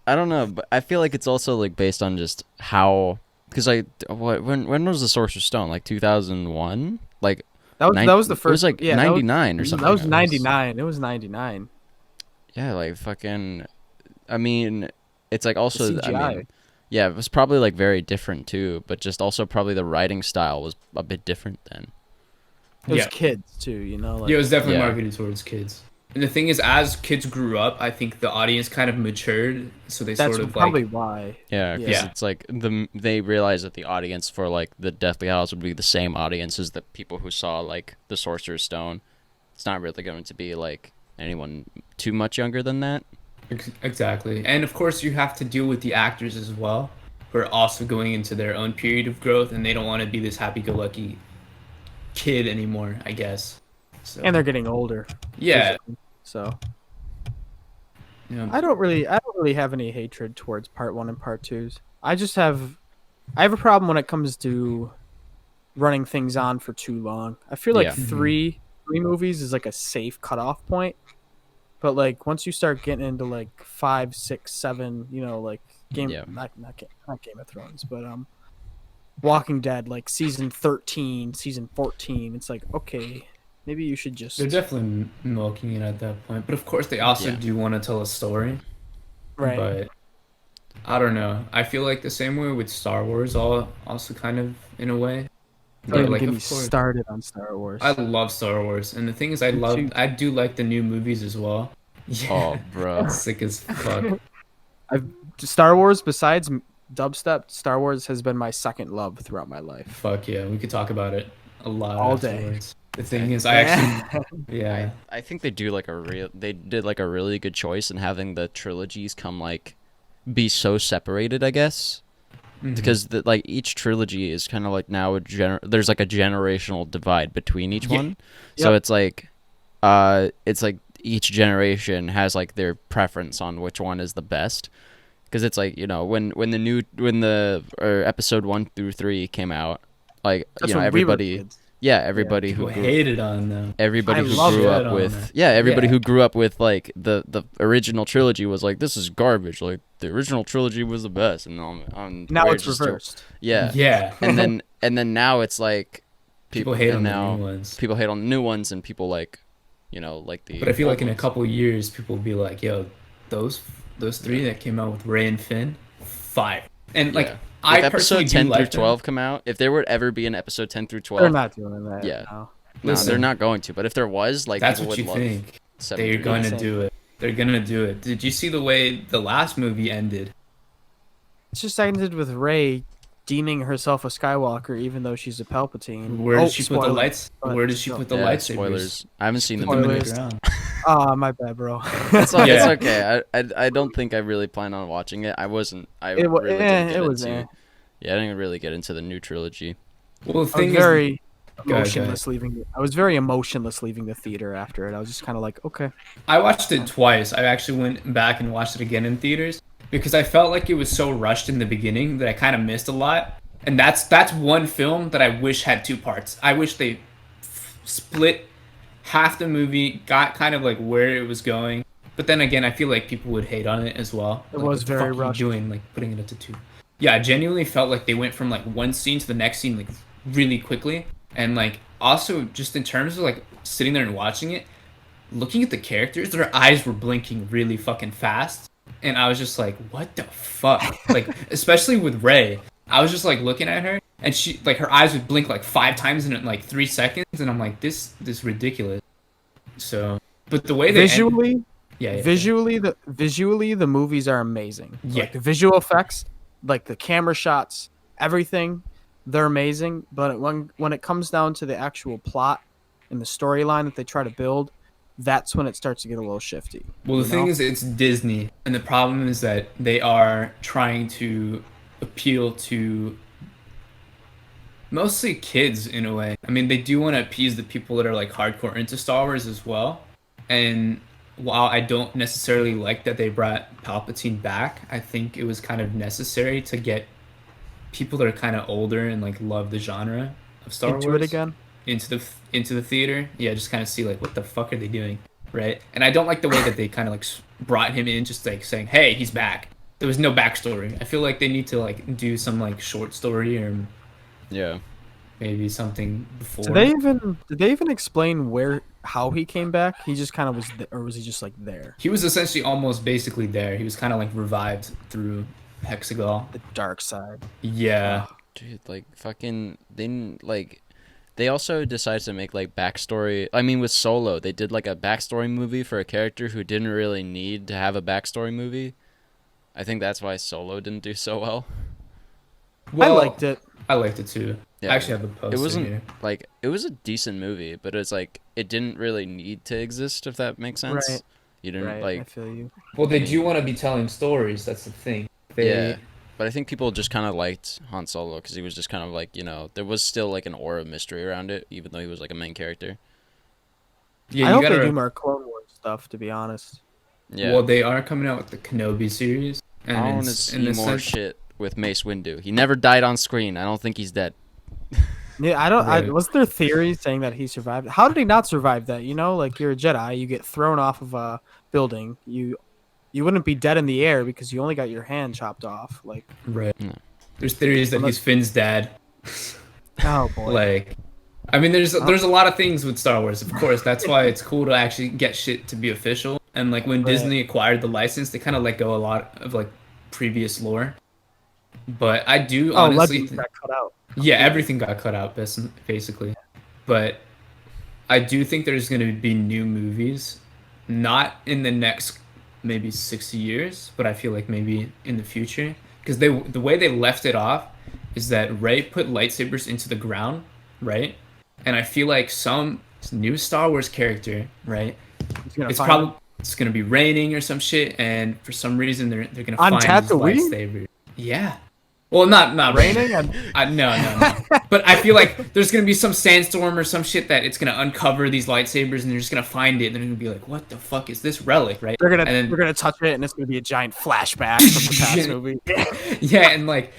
I don't know, but I feel like it's also like based on just how, cause like when was the Sorcerer's Stone, like 2001, like That was the first. It was like yeah, 99 or something. That was It 99. It was 99. Yeah, like fucking, I mean, it's like also, I CGI. mean, yeah, it was probably like very different too, but just also probably the writing style was a bit different then. It was Yeah. kids too, you know. Yeah, it Like was definitely Yeah. marketed towards kids. And the thing is, as kids grew up, I think the audience kind of matured, so they that's sort of probably like, why. Yeah, because Yeah. it's like they realized that the audience for like the Deathly Hallows would be the same audience as the people who saw like the Sorcerer's Stone. It's not really going to be like anyone too much younger than that. exactly. And of course, you have to deal with the actors as well, who are also going into their own period of growth, and they don't want to be this happy-go-lucky kid anymore, I guess. So And they're getting older. yeah, physically. So you know, I don't really have any hatred towards part one and part twos. I have a problem when it comes to running things on for too long. I feel like Yeah. three movies is like a safe cutoff point. But like once you start getting into like 5, 6, 7, you know, like Yeah. not Game of Thrones, but Walking Dead, like season 13, season 14, it's like okay, maybe you should just they're definitely milking it at that point. But of course, they also Yeah. do want to tell a story. right. But I don't know. I feel like the same way with Star Wars, also kind of in a way. Don't But even like, get of me course, started on Star Wars. I love Star Wars, and the thing is, Me too. I do like the new movies as well. Oh, Yeah, bro. sick as fuck. I've Star Wars besides Dubstep, Star Wars has been my second love throughout my life. Fuck yeah, we could talk about it a lot All day. afterwards. The thing is, I actually, yeah, I think they did like a really good choice in having the trilogies come like be so separated, I guess. Mhm. Because like each trilogy is kind of like now there's like a generational divide between each Yeah. one. So Yep. it's like each generation has like their preference on which one is the best. Because it's like, you know, when the episode 1 through 3 came out, like, That's you know, when we were everybody kids. everybody people who grew hated on them. everybody I who love grew it. up with Yeah. who grew up with like the original trilogy was like, this is garbage, like the original trilogy was the best, and Now we're it's just reversed. yeah. Yeah, and then now it's like people hate on the now new ones. people hate on the new ones, and people like, you know, like the But I feel old like in a ones. couple years, people will be like, "Yo, those three that came out with Ray and Finn, fire!" And like, Yeah. I If personally episode do 10 through like them. 12 come out, if there would ever be an episode 10 through They're 12, not doing that. Yeah. No. no, Listen. they're not going to, but if there was, like, That's people what would you love think. 7 They're through going to Insane. do it. They're gonna do it. Did you see the way the last movie ended? It's just ended with Rey deeming herself a Skywalker, even though she's a Palpatine. Where Oh, did she put the spoiler, lights? but Where did she still. put the Yeah, lightsabers? spoilers. I haven't seen the Put them in movie. the Spoilers. ground. Ah, my bad, bro. It's Yeah. okay. I don't think I really plan on watching it. I wasn't. I It wa- really eh, didn't get it was, into. eh. Yeah, I didn't really get into the new trilogy. Well, the I was thing is, very Go ahead. emotionless leaving. I was very emotionless leaving the theater after it. I was just kind of like, okay. I watched it twice. I actually went back and watched it again in theaters because I felt like it was so rushed in the beginning that I kind of missed a lot. And that's one film that I wish had two parts. I wish they split half the movie, got kind of like where it was going. But then again, I feel like people would hate on it as well. It Like, was what the very fuck are rushed. you doing, like putting it into two. Yeah, I genuinely felt like they went from like one scene to the next scene like really quickly. And like also just in terms of like sitting there and watching it, looking at the characters, their eyes were blinking really fucking fast. And I was just like, what the fuck? Like, especially with Ray. I was just like looking at her and she like her eyes would blink like 5 times in like 3 seconds and I'm like, this ridiculous. So but the way they Visually, yeah. visually the movies are amazing. Yeah. Like the visual effects, like the camera shots, everything, they're amazing. But when it comes down to the actual plot and the storyline that they try to build, that's when it starts to get a little shifty. Well, the you thing know? is, it's Disney, and the problem is that they are trying to appeal to mostly kids in a way. I mean, they do want to appease the people that are like hardcore into Star Wars as well. And while I don't necessarily like that they brought Palpatine back, I think it was kind of necessary to get people that are kind of older and like love the genre of Star Into Wars it again. into the theater. Yeah, just kind of see like what the fuck are they doing, right? And I don't like the way that they kind of like brought him in, just like saying, "Hey, he's back." There was no backstory. I feel like they need to like do some like short story or Yeah. maybe something before. Did they even explain how he came back? He just kind of or was he just like there? He was essentially almost basically there. He was kind of like revived through Hexagon. The dark side. Yeah. Ugh. Dude, like fucking they didn't like they also decided to make like backstory. I mean, with Solo, they did like a backstory movie for a character who didn't really need to have a backstory movie. I think that's why Solo didn't do so well. Well, I liked it. I liked it too. Yeah, I actually have the poster it wasn't here. like it was a decent movie, but it's like it didn't really need to exist, if that makes sense. Right. You didn't Right. I like feel you. Well, they do want to be telling stories. That's the thing. yeah. But I think people just kind of liked Han Solo because he was just kind of like, there was still like an aura of mystery around it, even though he was like a main character. Yeah, I you hope gotta. they do more Clone Wars stuff. To be honest. Yeah. Well, they are coming out with the Kenobi series, and I want to see more shit with Mace Windu. He never died on screen. I don't think he's dead. Yeah, I don't. Right. Was there theory saying that he survived? How did he not survive that? You know, like you're a Jedi, you get thrown off of a building, you wouldn't be dead in the air because you only got your hand chopped off. Like, Right. No. There's theories that he's Finn's dad. oh boy. Like, I mean, there's a lot of things with Star Wars. Of course, that's why it's cool to actually get shit to be official. And like when Right. Disney acquired the license, they kind of let go a lot of like previous lore. But I do honestly, Legends got cut out. yeah, everything got cut out basically. But I do think there's going to be new movies, not in the next maybe 60 years, but I feel like maybe in the future, because the way they left it off is that Rey put lightsabers into the ground, right? And I feel like some new Star Wars character, right? He's gonna It's find probably it's gonna be raining or some shit, and for some reason they're gonna On find Tatooine? these lightsabers. Yeah. Well, not raining and no. But I feel like there's gonna be some sandstorm or some shit that it's gonna uncover these lightsabers, and they're just gonna find it, and they're gonna be like, "What the fuck is this relic?" Right? they're And then, gonna touch it, and it's gonna be a giant flashback from the past movie. yeah, and like,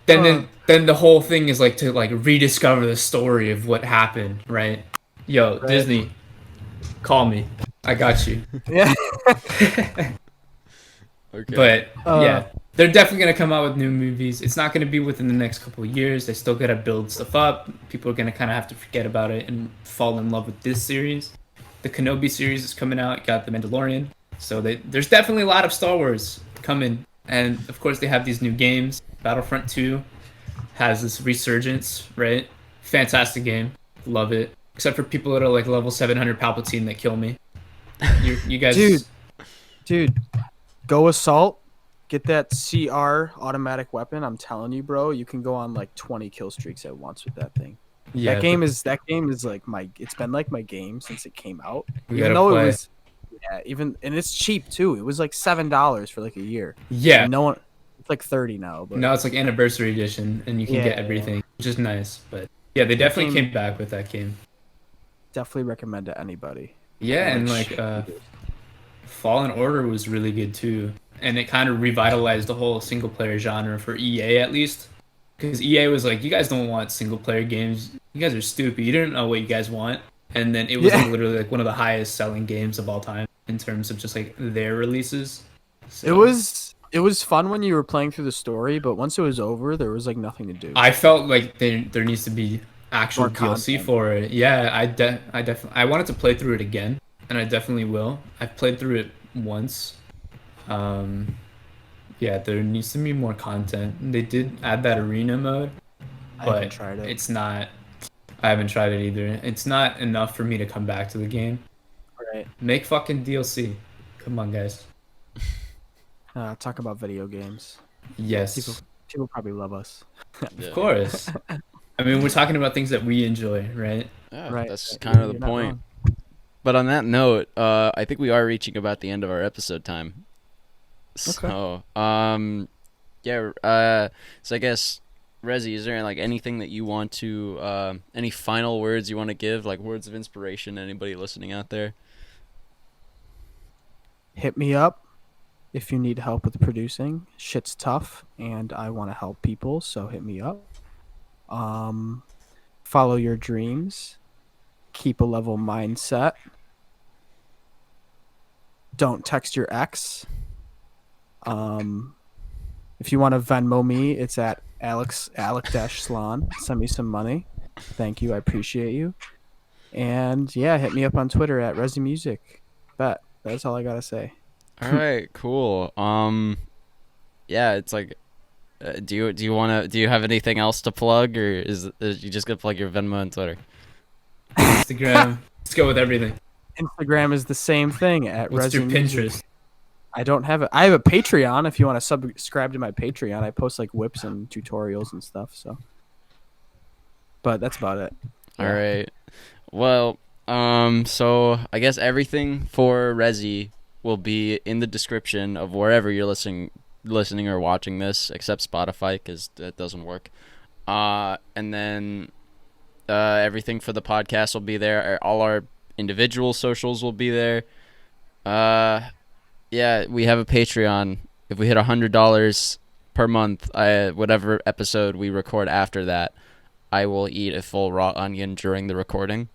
then the whole thing is like to like rediscover the story of what happened, right? Yo, Right. Disney, call me. I got you. Yeah. Okay. But Uh, yeah, they're definitely gonna come out with new movies. It's not gonna be within the next couple of years. They still gotta build stuff up. People are gonna kind of have to forget about it and fall in love with this series. The Kenobi series is coming out. Got the Mandalorian. So there's definitely a lot of Star Wars coming, and of course they have these new games. Battlefront 2 has this resurgence, right? Fantastic game, love it. Except for people that are like level 700 Palpatine that kill me. You guys, Dude, go assault. Get that CR automatic weapon. I'm telling you, bro, you can go on like 20 kill streaks at once with that thing. yeah, that game is like it's been like my game since it came out. we Even gotta though play. it was and it's cheap too. It was like $7 for like a year. Yeah, And no one it's like 30 now, but now it's like anniversary edition, and you can Yeah, get everything, which is nice. But yeah, they definitely game- came back with that game. definitely recommend to anybody. Yeah, and like Fallen Order was really good too, and it kind of revitalized the whole single player genre for EA at least, because EA was like, you guys don't want single player games, you guys are stupid, you don't know what you guys want, and then it was Yeah. like, literally like one of the highest selling games of all time in terms of just like their releases. So, It was fun when you were playing through the story, but once it was over, there was like nothing to do. I felt like there needs to be actual More DLC content. for it. Yeah, I definitely I wanted to play through it again, and I definitely will. I've played through it once. Yeah, there needs to be more content. They did add that arena mode, I but haven't tried it. it's not. I haven't tried it either. It's not enough for me to come back to the game. Right. Make fucking DLC. Come on, guys. Talk about video games. Yes, People probably love us. of course. I mean, we're talking about things that we enjoy, right? Yeah, Right. that's kind of the You're not point. wrong. But on that note, I think we are reaching about the end of our episode time. So, yeah. So I guess, Rezi, is there like anything that you want to, any final words you want to give, like words of inspiration to anybody listening out there? Hit me up if you need help with producing. Shit's tough, and I want to help people, so hit me up. Follow your dreams. Keep a level mindset. Don't text your ex. If you want to Venmo me, it's at Alec-Slan. Send me some money. Thank you. I appreciate you. And yeah, hit me up on Twitter at REZI Music. Bet. That's all I gotta say. All right, cool. Yeah, it's like, do you have anything else to plug, or is you just gonna plug your Venmo and Twitter? Instagram. Let's go with everything. Instagram is the same thing at What's your REZI Music. Pinterest? I don't have it. I have a Patreon. If you want to subscribe to my Patreon, I post like whips and tutorials and stuff. So, but that's about it. All Yeah. right. Well, so I guess everything for REZI will be in the description of wherever you're listening or watching this, except Spotify, because that doesn't work. And then everything for the podcast will be there. All our individual socials will be there. Yeah, we have a Patreon. If we hit $100 per month, whatever episode we record after that, I will eat a full raw onion during the recording.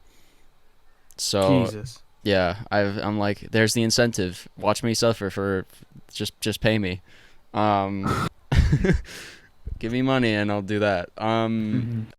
So Jesus. yeah, I'm like, there's the incentive. Watch me suffer for just pay me. Give me money and I'll do that.